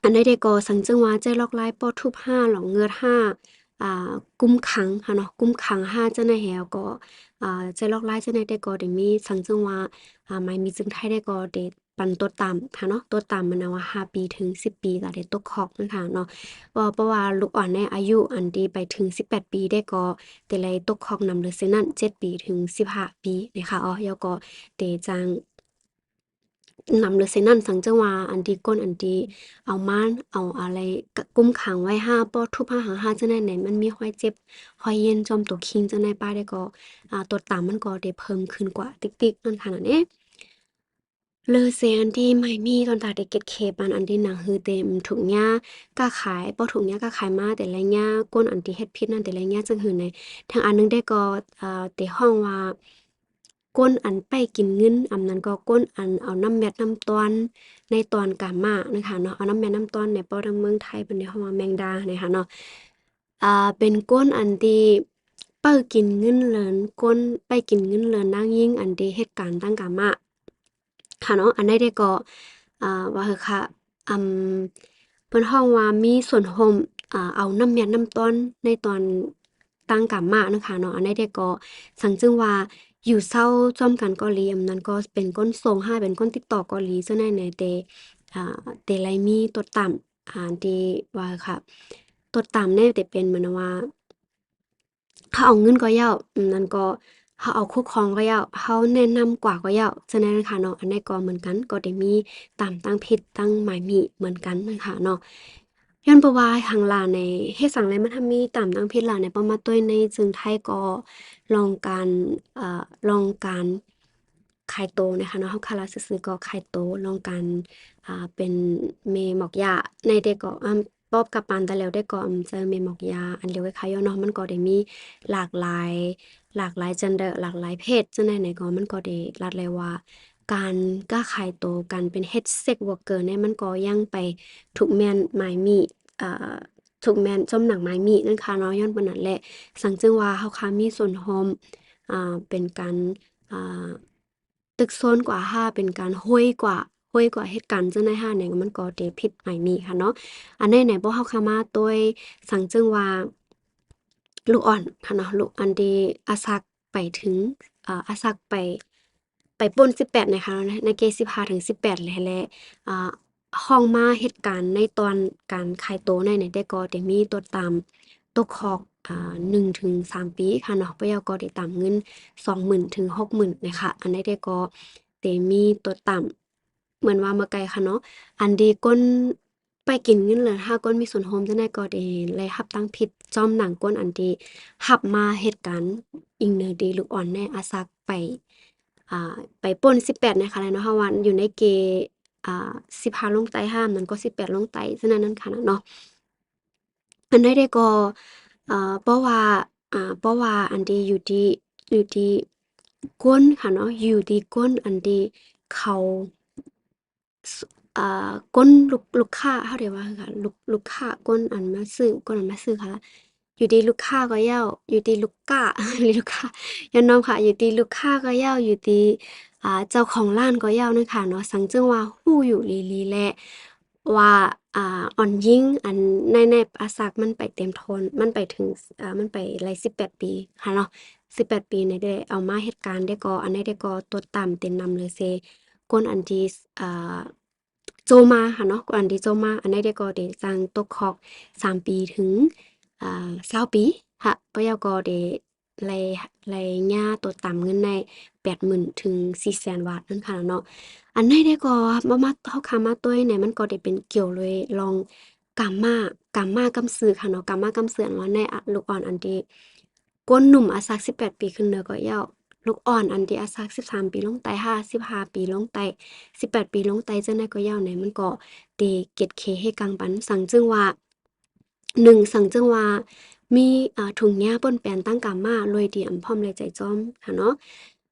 อันใดๆก็สังจึงว่าใจลอกลายปอทุบ5หลองเงือด5กุมขังค่ะเนาะกุมขัง5จังได๋แฮวก็ใจลอกลายจังได๋ได้ก็ได้มีสังจึงว่าหมายมีจึงไทยได้ก็ได้ปันตัวตามค่ะเนาะตัวตามมันน่ะว่า5ปีถึง10ปีก็ได้ตกคอกนะคะเนาะเพราะว่าลูกอ่อนในอายุอันที่ไปถึง18ปีได้ก็ได้เลยตกคอกนำเลยซึ่งนั้น7ปีถึง15ปีนะคะแล้วก็ได้จัง นำเลยเซนั่นสังจังว่าอันที่ก้นอันที่เอามาเอาอะไรกะกุมขังไว้ห้าปอทุบห้าหางห้าจังได๋ไหนมันมีห้อยเจ็บห้อยเย็นจอมตัวคิงจังได๋ป้าได้ก็ตัวตามมันก็ได้เพิ่มขึ้นกว่าติ๊กๆนั่นค่ะนั่นเอ๊ะเลยเสียอันที่ไม่มีตอนตาได้เก็ดเคปันอันที่หนังฮือเต็มถุงหญ้ากะขายบ่ถุงหญ้ากะขายมาแต่ละหญ้าก้นอันที่เฮ็ดผิดนั่นแต่ละหญ้าจังหือในทางอันหนึงได้ก็เตห้องว่าก้นอันไปกินเงินอำนั้นก็ก้นอันเอาน้ำแมดน้ำตอนในตอนกามานะคะเนาะเอาน้ำแมดน้ำตอนในป้อทางเมืองไทยเพิ่นได้ฮ้องว่าแมงดานะคะเนาะเป็นก้นอันที่เป้อกินเงินเลินก้นไปกินเงินเลินนางยิ่งอันที่เหตุการณ์ตั้งกามา ค่ะเนาะอันใดได้ก็ว่าเหอะค่ะอืมเพิ่นฮ้องว่ามีส่วนร่วมเอาน้ำแม่น้ำต้นในตอนตั้งกามะเนาะค่ะเนาะอันใดได้ก็สังจึงว่าอยู่เซาจ้อมกันเกาหลีอันนั้นก็เป็นก้นส่งให้เป็นก้นติดต่อเกาหลีซะแน่ในเตเตไลมีตดต่ำที่ว่าค่ะตดต่ำแน่แต่เป็นเหมือนว่า เขาเอาเงินก็เหย้านั่นก็เขาเอาคู่ครองก็เหย้าเขาแนะนำกว่าก็เหย้าฉะนั้นค่ะเนาะอันใดก็เหมือนกันก็ได้มีตามตั้งผิดตั้งหมายมีเหมือนกันนะคะเนาะย้อนเพราะว่าหั้งล่ะในเฮ็ดสังไรมันทำมีตามตั้งผิดล่ะในประมาณตัวในจึงไทยก็ลองการลองการขายโตนะคะเนาะเฮาคาราซื่อๆก็ขายโตลองการเป็นเมหมอกยาในเด็กก็ปอบกับปานแต่แล้วได้ก็เจอเมหมอกยาอันเดียวคล้ายๆย้อนเนาะมันก็ได้มีหลากหลายgender หลากหลายเพศจังใดไหนก็มันก็ได้รัดเลยว่าการค้าขายโตการเป็น sex worker เนี่ยมันก็ยังไปถูกแม่นหมายมีอ่าถูกแม่นจ้อมหนังหมายมีนั่นค่ะเนาะย้อนปานนั้นแหละสังจึงว่าเฮาค่ะมีส่วนร่วมเป็นการอ่า ตึกโซนกว่าห้าเป็นการห้วยกว่าเหตุการณ์จังได๋ห้าเนี่ยมันก็เตผิดหมายมีค่ะเนาะอันใดไหนบ่เฮาเข้ามาโดยสังจึงว่าลูกอ่อนค่ะเนาะลูกอันที่อาสักไปถึงอาสักไปปล้น18นะคะในเกณฑ์15ถึง18และห้องมาเหตุการณ์ในตอนการขายโตในเนี่ยได้ก็ได้มีตัวตามตกคอก1ถึง3ปีค่ะเนาะปะยอก็ได้ตามเงิน20,000ถึง60,000นะคะอันใดได้ก็ได้มีตัวตามเหมือนว่าเมื่อไกลค่ะเนาะอันที่ก้นไปกินเงินเหลือถ้าก้นมีส่วนร่วมจังได๋ก็ได้เลยรับตั้งผิดจอมหนังก้นอันที่รับมาเหตุการณ์อิงเนอดีลูกอ่อนในอาสักไปปล้น18นะคะแล้วเนาะเพราะว่าอยู่ในเกณฑ์15ลงไต้ห้ามมันก็18ลงไต้ฉะนั้นนั่นค่ะเนาะอันใดได้ก็เพราะว่าเพราะว่าอันที่อยู่ที่ก้นค่ะเนาะอยู่ที่ก้นอันที่เขา ก้นลูกค้าเขาเรียกว่าหยังค่ะลูกค้าก้นอันมาซื้อก้นอันมาซื้อค่ะอยู่ดีลูกค้าก็เหย้าอยู่ดีลูกก้าลูกค้าย้อนน้อมค่ะอยู่ดีลูกค้าก็เหย้าอยู่ดีเจ้าของร้านก็เหย้านั่นค่ะเนาะซังจึงว่าฮู้อยู่อีหลีแหละว่าอ่อนยิ่งอันในอาสักมันไปเต็มทนมันไปถึงมันไปไล่18ปีค่ะเนาะ18ปีเนี่ยได้เอามาเหตุการณ์ได้ก็อันใดได้ก็ตัวตามเต็มนำเลยเซ ก้นอันที่โจมาค่ะเนาะก้นอันที่โจมาอันใดได้ก็ได้สั่งตกคอก3ปีถึง20ปีค่ะปะยอก็ได้ไล่ย่าตัวตามเงินใน80,000ถึง400,000บาทนั่นค่ะเนาะอันใดได้ก็บ่มาเฮาขามาตัวเนี่ยมันก็ได้เป็นเกี่ยวเลยลองกำกำสือค่ะเนาะกำมากำเสืออันว่าในลูกอ่อนอันที่ก้นหนุ่มอาสัก18ปีขึ้นเด้อก็เหย้า ลูกอ่อนอันที่อาสัก13ปีลงไต15ปีลงไต18ปีลงไตจังได๋ก็ยาวไหนมันก็ตีเกตเคให้กังปันสังจึงว่าสังจึงว่ามีถุงยาป่นแปนตั้งกามาลอยดีอำพร้อมเลยใจจ้อมค่ะเนาะ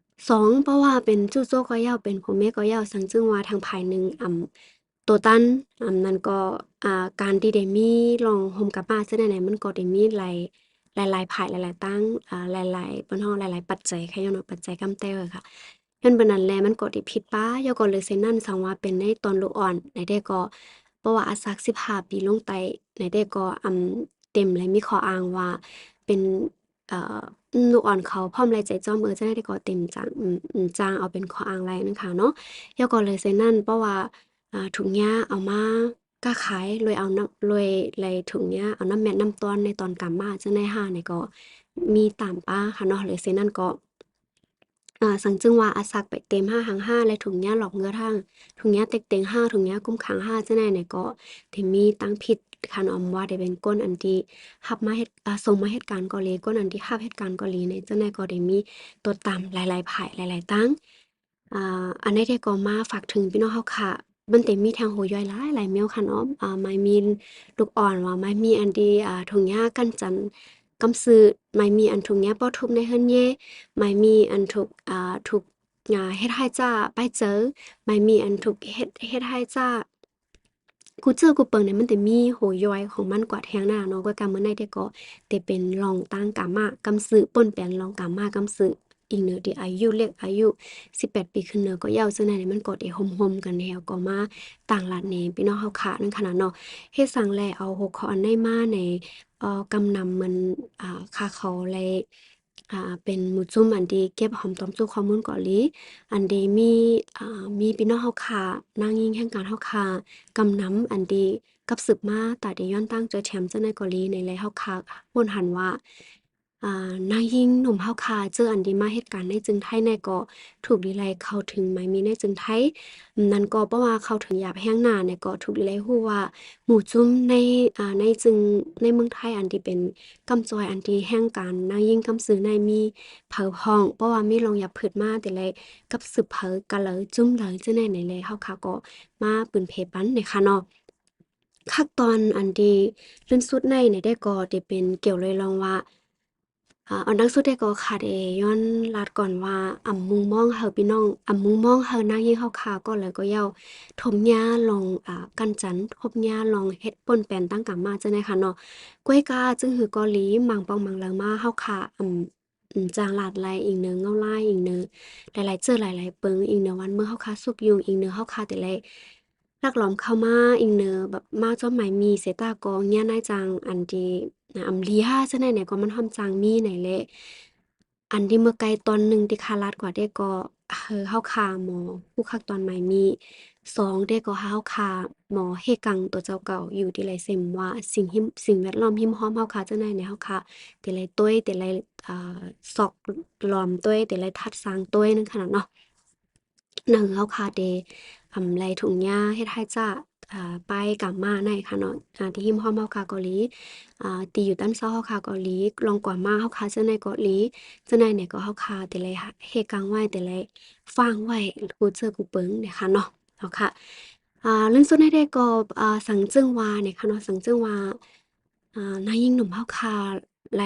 2เพราะว่าเป็นจู่โจ้ก็ยาวเป็นพ่อแม่ก็ยาวสังจึงว่าทางภายหนึ่งตัวตันนั้นก็การที่ได้มีลองโฮมกามาจังได๋ไหนมันก็ได้มีหลายๆภายหลายๆตั้งหลายๆเปิ้นฮ้องหลายๆปัจจัยค่ะย้อนว่าปัจจัยกำแต้วอะค่ะย้อนเบิ่นนั้นแลมันก็ได้ผิดป้าย่อก็เลยเซ็นนั้นสังว่าเป็นในตอนลูกอ่อนไหนได้ก็เพราะว่าอาสัก15ปีลงไตไหนได้ก็เต็มและมีข้ออ้างว่าเป็นเอ่อลูกอ่อนเขาพร้อมแลใจจ้อมจังได๋ก็เต็มจังจ้างเอาเป็นข้ออ้างไรนั้นค่ะเนาะย่อก็เลยเซ็นนั้นเพราะว่าถุงยาเอามากล้าขายรวยเอาน้ำรวยไรถุงยาเอาน้ำแม่นน้ำต้อนในตอนกำมาจังได๋นี่ก็มีตามป้าค่ะเนาะเลยเซ็นนั้นก็สังจึงว่าอาสักไปเต็ม5หัง5และถุงยาหลอกเงือทางถุงยาเต็กเต็ง5ถุงยากุมขัง5จังได๋นี่ก็ที่มีตั้งผิดคันออมว่าได้เป็นก้นอันที่รับมาเฮ็ดส่งมาเหตุการณ์เกาหลีก้นอันที่รับเหตุการณ์เกาหลีในจังได๋ก็ได้มีตัวตามหลายๆภายหลายๆตั้งอันใดที่ก็มาฝากถึงพี่น้องเฮาค่ะมันเต็มมีทางโหย่อยหลายหลายแมวค่ะเนาะไม้มีลูกอ่อนว่าไม้มีอันที่ถุงยากั้นจันกำซื้อไม้มีอันถุงยาป้อทุบในเฮือนแย่ไม้มีอันถูกเฮ็ดให้จ้าไปเจอไม้มีอันถูกเฮ็ดให้จ้า กูเจอกูเปิงเนี่ยมันแต่มีโหย้อยของมันกว่าแทงหน้าเนาะก็กำมื้อในแต่ก็แต่เป็นรองตั้งกามากำสือป่นแปลนรองกามากำสืออีกเนื้อที่อายุเล็กอายุ18ปีขึ้นเนื้อก็ยาวจังได๋มันก็ได้ห่มๆกันแล้วก็มาต่างลาดแหน่พี่น้องเฮาค่ะนั่นขนาดเนาะเฮ็ดสังแลเอา6ข้ออันใดมาในกำนำมันค่าเขาแลเป็นหมู่จุ่มอันที่เก็บหอมตอมสู่ข้อมูลเกาหลีอันที่มีมีพี่น้องเฮาค่ะนางหญิงแห่งการเฮาค่ะ กำน้ำอันดีกับสืบมาตาได้ย้อนตั้งเจอแชมป์เจ้าในเกาหลีในไรเฮาคาป่นหันว่า นางยิงหนุ่มเฮาคาเจออันดีมาเหตุการณ์ในจึงไทยในก็ถูกดีไลเข้าถึงไหมมีในจึงไทยนั่นก็เพราะว่าเข้าถึงหยาบแห้งหน้าเนี่ยก็ถูกดีไลฮู้ว่าหมู่จุ้มในในจึงในเมืองไทยอันที่เป็นกำจอยอันที่แห่งการนางยิงกำสือในมีเผาพ้องเพราะว่ามีลงหยับผืดมาแต่ไรกับสืบเผอกันเลยจุ้มเลยจังได๋ไหนเลยเฮาคาก็มาปืนเพปันเนี่ยค่ะเนาะ คักตอนอันที่ลื่นสุดในเนี่ยได้ก็ได้เป็นเกี่ยวเลยลองว่าอันดังสุดได้ก็ขาดย้อนลาดก่อนว่ามุงมองเฮาพี่น้องมุงมองเฮานางยิ่งเฮาคาก็เลยก็เย้าถมหญ้าลองกันจันทบหญ้าลองเฮ็ดป่นแปนตั้งกลับมาจังได๋ค่ะเนาะกล้วยกาจึงหือเกาหลีหมังปองหมังเลอมาเฮาคาจางลาดลายอีกเนือเงาลายอีกเนือหลายๆเจอหลายๆเปิงอีกเนือวันเมื่อเฮาคาสุกยุงอีกเนือเฮาคาแต่ไร ลักหลอมเข้ามาอิงเนอแบบมาจ้อมหมายมีเสตากองเนี่ยนายจังอันที่ลีห้าซะไหนเนี่ยก็มันทำจังมีไหนแหละอันที่เมื่อไกลตอนหนึ่งที่คาลัดกว่าได้ก็เฮาคาหมอผู้คักตอนหมายมีสองได้ก็เฮาคาหมอเฮกังตัวเจ้าเก่าอยู่ที่ไรเซมว่าสิ่งแวดล้อมหิมห้อมเฮาคาจังได๋เนี่ยเฮาคาแต่ไรต้วยแต่ไรอ่าซอกล้อมต้วยแต่ไรทัดสร้างต้วยนั่นขนาดเนาะ หนังเฮาคาเดไรถุงยาเฮ็ดให้จ้าไปกลับมาในค่ะเนาะที่หิมฮ้อมเฮาคาเกาหลีที่อยู่ตั้นเซาเฮาคาเกาหลีลองกว่ามาเฮาคาเจ้าในเกาหลีเจ้าในเนี่ยก็เฮาคาแต่ไรเฮ็ดกังไว้แต่ไรฟังไว้กูเจอกูเปิงเนี่ยค่ะเนาะเนาะค่ะเรื่องสุดท้ายได้ก็สังจึงวาเนี่ยค่ะเนาะสังจึงวานายหญิงหนุ่มเฮาคาไร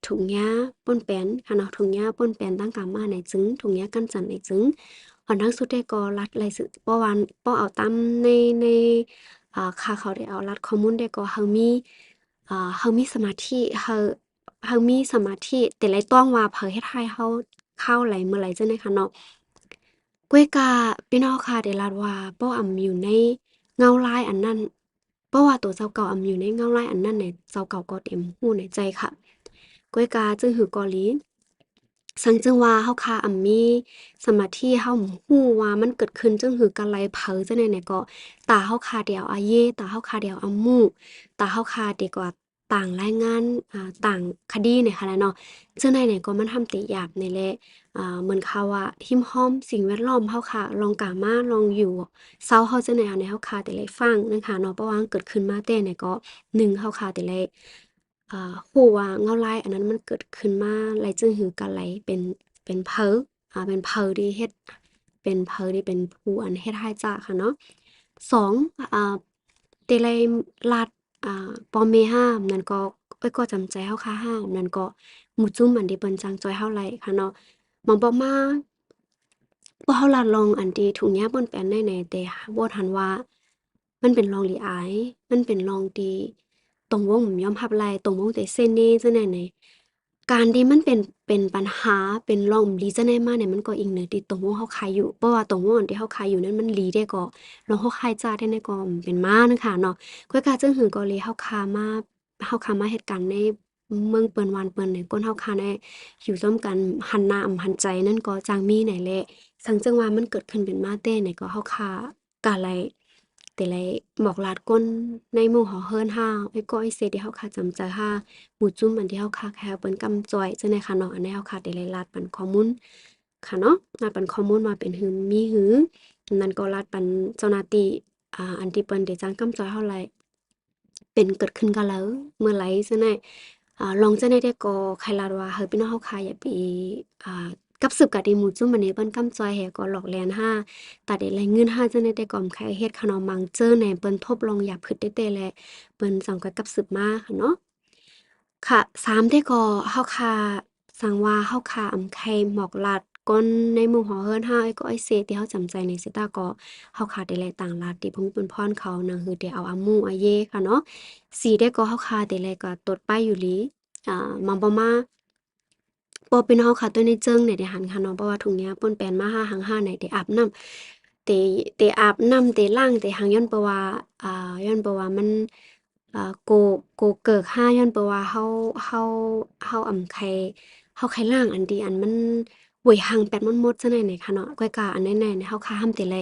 ถุงยาป่นแป้นค่ะเนาะถุงยาป่นแป้นตั้งกามาในจึงถุงยากันจันในจึง หอนทั้งสุดได้ก็รัดไลสือป้อวันป้อเอาตามในค่าเขาได้เอารัดข้อมูลได้ก็เฮามีสมาธิเฮามีสมาธิแต่ไรต้องว่าเผอเฮ็ดให้เฮาเข้าไหลเมื่อไหร่จังได๋ค่ะเนาะกวยกาพี่น้องค่ะได้รัดว่าป้ออยู่ในเงาลายอันนั้นเพราะว่าตัวเจ้าเก่าอยู่ในเงาลายอันนั้นเนี่ยเจ้าเก่าก็เต็มรู้ในใจค่ะกวยกาจึงหือเกาหลี ซังจึงว่าเฮาคามีสมาธิเฮาฮู้ว่ามันเกิดขึ้นจึงหือการไหลเผาจังใดเนี่ยก็ตาเฮาคาเดียวอาเยตาเฮาคาเดียวอามูตาเฮาคาดีกว่าต่างรายงานต่างคดีเนี่ยค่ะแหละเนาะจังใดเนี่ยก็มันทำติหยาบนี่แหละเหมือนเขาว่าหิมห้อมสิ่งแวดล้อมเฮาค่ะลองกามาลองอยู่เซาเฮาจังใดอันใดเฮาคาแต่ไลฟังนะคะเนาะเพราะว่ามันเกิดขึ้นมาแต่เนี่ยก็1เฮาคาแต่ไล ฮู้ว่าเงาลายอันนั้นมันเกิดขึ้นมาแล้วจึงหือการไหลเป็นเผลอ เป็นเพอที่เฮ็ดเป็นเพอที่เป็นผู้อันเฮ็ดให้จ้าค่ะเนาะ2เตเลยลาดปอมเมห้ามนั่นก็ก็จำใจเฮาค่ะห้ามนั่นก็หมู่จุ้มอันที่เปิ้นจังจอยเฮาไหลค่ะเนาะหมองบอกมาว่าเฮาลาดลองอันที่ถุงยาเปิ้นแปลนได้แหน่แต่บ่ทันว่ามันเป็นรองลีอายมันเป็นรองที่ตรงวงยอมรับไหลตรงวงแต่เส้นนี้จังได๋แหน่การที่มันเป็นปัญหาเป็นร่องลีจังได๋มาเนี่ยมันก็อิงเหนือที่ตรงวงเฮาขายอยู่เพราะว่าตรงวงอันที่เฮาขายอยู่นั้นมันหลีได้ก็ลองเฮาขายจ้าได้ในก็เป็นมานั้นค่ะเนาะกวยกาจึงหือก็เลยเฮาคามาเหตุการณ์ในเมืองเปิ้นวานเปิ้นเนี่ยก้นเฮาคาได้อยู่ร่วมกันหันหน้าหันใจนั่นก็จังมีไหนแหละ สังจังว่ามันเกิดขึ้นเป็นมาแต่ไหนก็เฮาค่ากะไลแต่ไลบอกลาดก้นในหมู่หอเฮิรนห้าไอ้ก็ไอ้เสที่เฮาค่าจำใจห้าหมู่จุ้มอันที่เฮาค่าแค่เปิ้นกำจ้อยจังได๋ค่ะเนาะอันนี้เฮาค่าได้ไลลาดปันข้อมูลค่ะเนาะลาดปันข้อมูลมาเป็นหือมีหือนั่นก็ลาดปันเจ้าหน้าที่อันที่เปิ้นได้จ้างกำจ้อยเฮาไลเป็นเกิดขึ้นกะแล้วเมื่อไหร่จังได๋ลองจังได๋ได้ก็ใครลาดว่าเฮาพี่น้องเฮาค่าอย่าไปอ่า กับสืบกะดีหมู่จุ้มอันนี้เปิ้นกำจอยแหก็หลอกแลนห้าตัดได้แลเงินห้าจังได๋แต่ก่อมใครเฮ็ดขนมมังเจอแหน่เปิ้นทบลงอย่าผึดได้แต่แลเปิ้นสังกัดกับสืบมาค่ะเนาะค่ะ3ได้ก็เฮาคาสังว่าเฮาคาอำไข่หมอกลัดก้นในหมู่หอเฮิรนห้าไอ้ก็ไอ้เซที่เฮาจำใจในสิตาก็เฮาคาได้แลต่างลาดที่เพิ่นเปิ้นพรเขานางฮือได้เอาอาหมู่อาเยค่ะเนาะ4ได้ก็เฮาคาได้แลก็ตดไปอยู่หลีมังบ่มา บ่เป็นเฮาค่ะตัวในเจิงเนี่ยได้หันค่ะเนาะเพราะว่าถุงเนี้ยเปิ้นแปลนมาหาหังหาไหนได้อาบน้ำเตอาบน้ำเตล้างเตหังย้อนเพราะว่าย้อนเพราะว่ามันโกเกิกหาย้อนเพราะว่าเฮาอำไเฮาไข่ล้างอันที่อันมันหวยหังแปดมดๆจังได๋นี่ค่ะเนาะก้อยกาอันไหนๆเนี่ยเฮาคาห้ำเตไล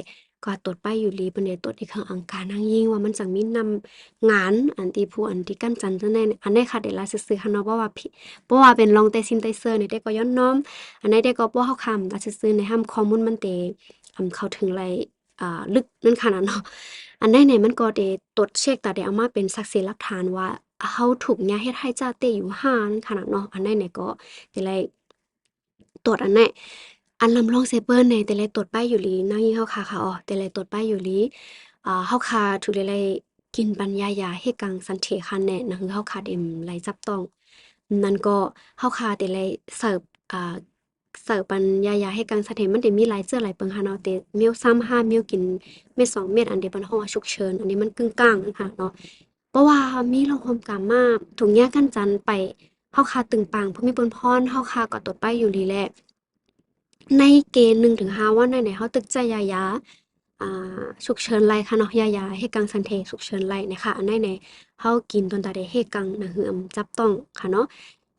ก็ตรวจไปอยู่หลีเปิ้นได้ตรวจที่เครื่องอังคารหังยิงว่ามันจั่งมีนำงานอันที่ผู้อันที่กั้นจันจังได๋เนี่ยอันใดค่ะได้ลาซื่อๆค่ะเนาะเพราะว่าเป็นลองแต่ซิมแต่เซอร์นี่ได้ก็ย้อนน้อมอันใดได้ก็บ่เฮาคำตัดซื่อๆในห้ามข้อมูลมันเตเข้าถึงไรลึกนั่นขนาดเนาะอันใดไหนมันก็ได้ตรวจเช็กแต่ได้เอามาเป็นสักษิหลักฐานว่าเฮาถูกเนี่ยเฮ็ดให้จ้าเต้อยู่ห่านั่นขนาดเนาะอันใดไหนก็ได้ไลตรวจอันไหนอันลำลองเซเปิ้นในแต่ไลตรวจป้ายอยู่หลีนางยี่เฮาคาค่ะอ๋อแต่ไลตรวจป้ายอยู่หลีเฮาคาถูกได้ไลกินปัญญายาเฮ็ดกังสันเถคันแน่นะคือเฮาคาเอ็มไลจับต้อง นั่นก็เฮาคาแต่เลยอ่าเสิร์ฟปันยาให้กังสะเทมันได้มีหลายเจื้อหลายเปิงค่ะเนาะแต่มิ้วซ้ำ5มิ้วกินเม็ด2เม็ดอันเดียวเปิ้นฮ้อว่าฉุกเฉินอันนี้มันกึ่งกลางอะค่ะเนาะเพราะว่ามีโรงโฮมกามาถุงยากันจันไปเฮาคาตึงปังผู้มีเปิ้นพรเฮาคาก็ตดไปอยู่ดีแหละ ในเกณฑ์1-5วันไหนๆเฮาตึกใจยาฉุกเฉินไลค่ะเนาะยาเฮ็ดกังสันเทฉุกเฉินไลนะคะอันใดๆเฮากินตอนตาได้เฮ็ดกังนะเหือจับต้องค่ะเนาะ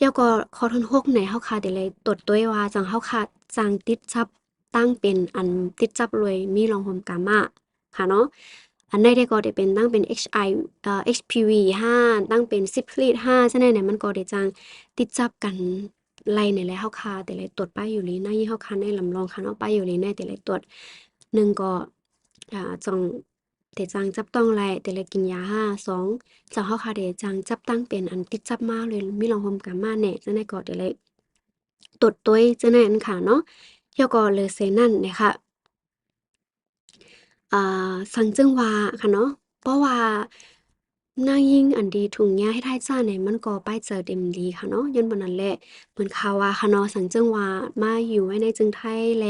แล้วก็ข้อที่6ไหนเฮาขาดได้เลยตรวจด้วยว่าจังเฮาขาดจังติดจับตั้งเป็นอันติดจับรวยมีรองโฮมกามาค่ะเนาะอันใดๆก็ได้เป็นตั้งเป็น HI HPV 5ตั้งเป็นซิฟิลิส5ฉะนั้นเนี่ยมันก็ได้จังติดจับกัน ไล่ในแหละเฮาคาแต่ละตรวจป้ายอยู่ลีในยี่เฮาคาในลำลองคันเอาป้ายอยู่ลีในแต่ละตรวจหนึ่งก็จองแต่จังจับต้องไล่แต่ละกินยาห้าสองจังเฮาคาเดจังจับตั้งเป็นอันติดจับมาเลยมีลองโฮมกามาแหน่จังได๋ก็แต่ละตรวจตัวยจังได๋อันค่ะเนาะแล้วก็เลยเซนั่นเนี่ยค่ะ สังจึงว่าค่ะเนาะเพราะว่านางยิ่งอันดีถุงยาเฮ็ดให้จ้าเนี่ยมันก็ป้ายเจอเต็มดีค่ะเนาะย้อนบ่นั้นแหละเหมือนข่าวว่าค่ะเนาะสังจึงว่ามาอยู่ไว้ในจึงไทยแล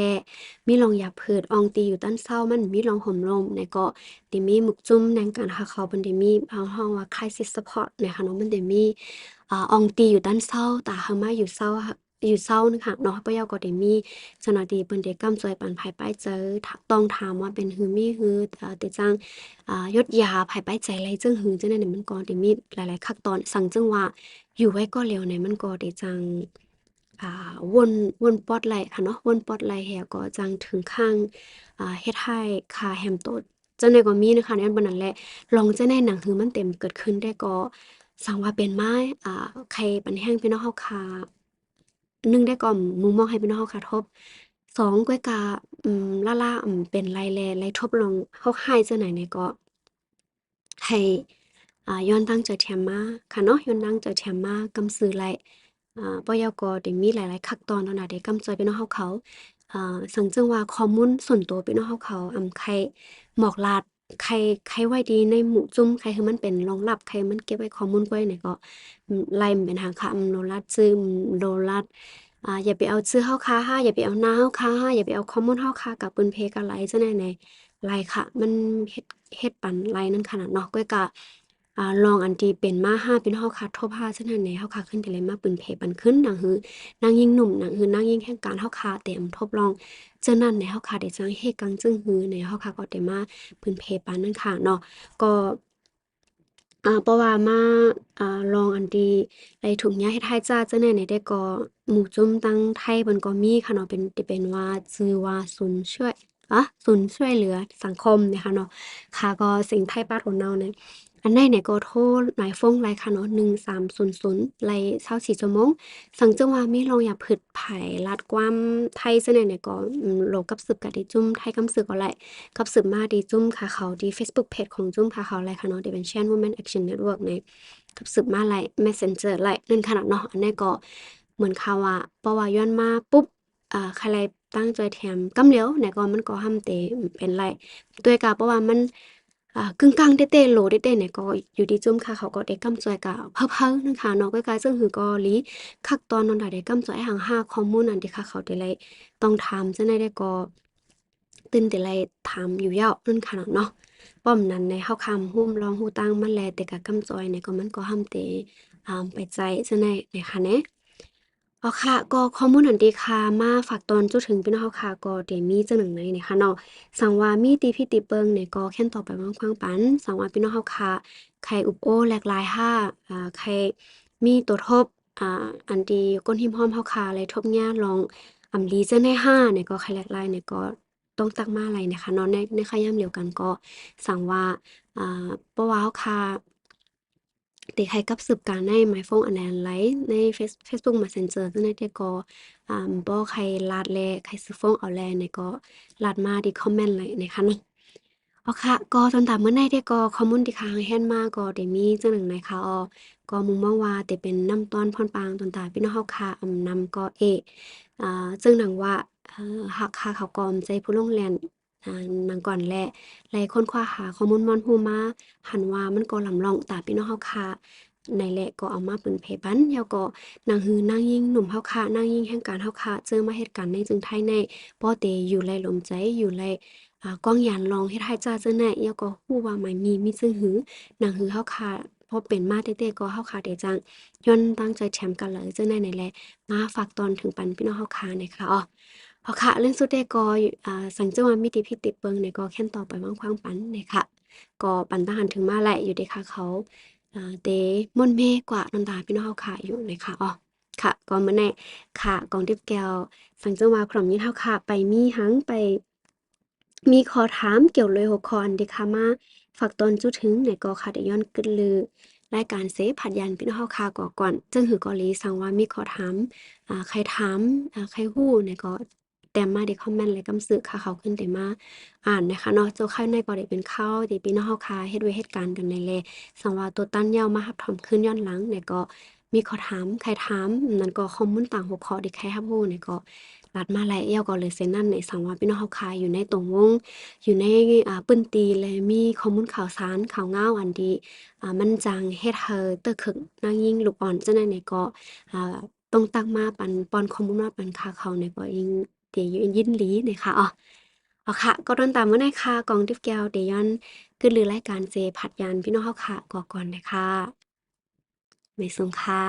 มีรองยาเพิดอองตีอยู่ตั้นเซามันมีรองห่มลมเนี่ยก็ได้มีหมึกจุ่มแนงการหาเขาเพิ่นได้มีฮ้องว่า crisis support เนี่ยค่ะเนาะมันได้มีอองตีอยู่ตั้นเซาตาหามาอยู่เซาอยู่เซานึงค่ะเนาะปะยาก็ได้มีเจ้าหน้าที่เพิ่นได้กำจอยปันภายป้ายเจอต้องถามว่าเป็นหือมีหือแต่จัง ยดยาภายใต้ใจไรจึงหึงจังได๋เนี่ยมันก็ได้มีหลายๆขั้นตอนสั่งจึงว่าอยู่ไว้ก็แล้วเนี่ยมันก็ได้จังวนปอดไหลค่ะเนาะวนปอดไหลแฮก็จังถึงข้างเฮ็ดให้ค่าแฮมโตดจังใดก็มีนะคะในอันบ่นั้นแหละลองจังได๋หนังหือมันเต็มเกิดขึ้นได้ก็สังว่าเป็นไม้ไข่ปันแห้งพี่น้องเฮาค่ะ1ได้ก็มุมมองให้พี่น้องเฮาค่ะทบ2กวยกาล่าๆเป็นไรแลไรทบลงเฮาหายจังไหนเนี่ยก็ ให้ย้อนตั้งใจแถมมาค่ะเนาะย้อนตั้งใจแถมมากำซื้อไหลปยกได้มีหลายๆขั้นตอนเนาะน่ะได้กำจอยพี่น้องเฮาเขา สังเจงว่าข้อมูลส่วนตัวพี่น้องเขาใครหมอกลาดใครไว้ดีในหมู่จุ้มใครคือมันเป็นรองรับใครมันเก็บไว้ข้อมูลไว้เนี่ยก็ไล่มันเป็นหางคำโลลัดซึมโลลัดอย่าไปเอาชื่อเฮาค้าห้าอย่าไปเอาหน้าเฮาค้าห้าอย่าไปเอาข้อมูลเฮาค้ากับปืนเพกับไลจังได๋ไลค่ะมันเฮ็ดปันไลนั่นขนาดเนาะก้อยกะลองอันที่เป็นมาห้าเป็นเฮาค้าทบห้าจังได๋เฮาค้าขึ้นแต่เลยมาปืนเพปันขึ้นหนังหือนางยิ่งหนุ่มหนังหือนางยิ่งแห่งการเฮาค้าเต็มทบลองจังนั้นในเฮาค้าได้จังเฮ็ดกังจึงหือในเฮาค้าก็ได้มาปืนเพปานนั่นค่ะเนาะก็เพราะว่ามาลองอันที่ไอ้ถุงยาเฮ็ดให้จ้าจังได๋ได้ก็หมู่จุ่มตั้งไทยเพิ่นก็มีค่ะเนาะเป็นว่าชื่อว่าศูนย์ช่วยเหลือสังคมเนี่ยค่ะเนาะค่ะก็สิ่งไทยบ้านของเราเนี่ยอันใดเนี่ยก็โทรหมายฟ้องไลน์ค่ะเนาะ1300ไลน์24ชั่วโมงสังจังว่ามีลองอย่าผึดไผลัดความไทยซะแหน่เนี่ยก็โลกับสืบกะดิจุ่มไทยกำสือก็ไลกับสืบมาดีจุ่มค่ะเขาดี Facebook Page ของจุ่มค่ะเขาไลค่ะเนาะที่เป็น Chain Women Action Network ในกับสืบมาไล Messenger ไลนั่นขนาดเนาะอันนี้ก็เหมือนข่าวว่าเพราะว่าย้อนมาปุ๊บใครตั้งใจแถมกำเหลียวเนี่ยก็มันก็ห้ำเตเป็นไรด้วยกะเพราะว่ามันกึ่งกลางเต้ๆโหลเต้ๆเนี่ยก็อยู่ดีจุ่มค่ะเขาก็ได้กำจอยกะเพ้อๆนั่นค่ะเนาะก็กลายซึ่งหือก็ลีคักตอนนนได้กำจอยหังหาข้อมูลอันที่ค่ะเขาได้ไลต้องถามจังได๋ได้ก็ตื่นแต่ไลถามอยู่ยาวนั่นค่ะเนาะป้อมนั้นในเฮาคำฮู้ลองฮู้ตั้งมันแลแต่กะกำจอยเนี่ยก็มันก็ห้ำเตไปใจจังได๋นะคะแหน อ๋อค่ะก็ข้อมูลอันดีค่ะมาฝากตอนจุดถึงพี่น้องเฮาค่ะก็เดี๋ยวมีจังหนึ่งในเนี่ยค่ะเนาะสังว่ามีตีพี่ติเปิงเนี่ยก็แค่นต่อไปว่างควางปันสังว่าพี่น้องเฮาค่ะใครอุปโอแหลกหลายห้าใครมีตัวทบอันดีก้นหิมห้อมเฮาค่ะเลยทบเนี่ยลองลีเจังได้ห้าเนี่ยก็ใครแหลกหลายเนี่ยก็ต้องตักมาอะไรนะคะเนาะในขยามเดียวกันก็สั่งว่าเพราะว่าเฮาค่ะ ติให้กับสืบการในหมายฟงอันแลนไลฟ์ในFacebook Messenger จังได๋แต่ก็บ่ใครลาดแลใครสิฟ้องเอาแลเนี่ยก็ลาดมาที่คอมเมนต์ไลนะคะเนาะอ๋อค่ะก็จนตามมื้อในแต่ก็ข้อมูลที่ค้างแฮ่นมาก็ได้มีจังหนึ่งนะคะก็มุมมองว่าแต่เป็นน้ำต้อนพรปางตนตาพี่น้องเฮาค่ะนำก็ซึ่งหนังว่าหักค่าเขากอมใจผู้ลงแล่นหนังก่อนและค้นคว้าหาข้อมูลม่อนฮู้มาหันว่ามันก็ลำลองตาพี่น้องเฮาค่ะในแหละก็เอามาเป็นเพบันแล้วก็นางฮือนางยิ่งหนุ่มเฮาค่ะนางยิ่งแห่งการเฮาค่ะเจอมาเหตุการณ์ในจึงไทยแน่ป้อเตอยู่ไลลมใจอยู่ไลกองยานลองเฮ็ดให้จ้าเจ้าแน่แล้วก็ฮู้ว่าหมายมีซึ่งหือนางฮือเฮาค่ะพอเป็นมาเต้ๆก็เฮาค่ะได้จังย้อนตั้งใจแชมป์กันเลยเจ้าแน่ในแลมาฝากตอนถึงปันพี่น้องเฮาค่ะนะคะอ๋อค่ะเรื่องสุดแต่ก็สังเจาว่ามีติพิติเปิงเนี่ยก็แค่นต่อไปว่างควางปันเนี่ยค่ะก็ปันทหารถึงมาแหละอยู่เดะค่ะเขาเตม่วนเมกว่าน้ำตาพี่น้องเฮาค่ะอยู่นะคะค่ะก็มื้อนี้ค่ะกองทิพย์แก้วสังเจาว่าพร้อมยินเฮาค่ะไปมีหังไปมีขอถามเกี่ยวเลยหัวข้ออันเดะค่ะมาฝากตอนจุถึงเนี่ยก็ค่ะได้ย้อนกึดลือรายการเสผัดยันพี่น้องเฮาค่ะก่อนจึงหือก็ลีสังว่ามีขอถามใครถามใครฮู้เนี่ยก็ แต่มาได้คอมเมนต์และกำสึกค่ะเขาขึ้นแต่มาอ่านนะคะเนาะเจ้าข้าวในก็ได้เป็นข้าวที่พี่น้องเฮาคาเฮ็ดไว้เหตุการณ์กันในแลสังว่าตัวตั้นยาวมารับถมขึ้นย้อนหลังเนี่ยก็มีข้อถามใครถามนั่นก็ข้อมูลต่างหัวข้อที่ใครรับรู้เนี่ยก็ลัดมาหลายแอวก็เลยเซ็นนั่นในสังว่าพี่น้องเฮาคาอยู่ในตรงวงอยู่ในปึ้นตีและมีข้อมูลข่าวสารข่าวงาวอันดีมันจังเฮ็ดให้เตอขึงนางยิ่งลูกอ่อนจังได๋เนี่ยก็อ่าต้องตักมาปันป้อนข้อมูลมาปันค่าเขาเนี่ยก็ยิ่ง เดี๋ยวอยู่ยินหลีเนี่ยค่ะค่ะก็ต้นตามเมื่อในค่ะกองทิพย์แก้วเดยอนคือลือรายการเจผัดยานพี่น้องเฮาค่ะก่อก่อนเลยค่ะไม่สูงค่ะ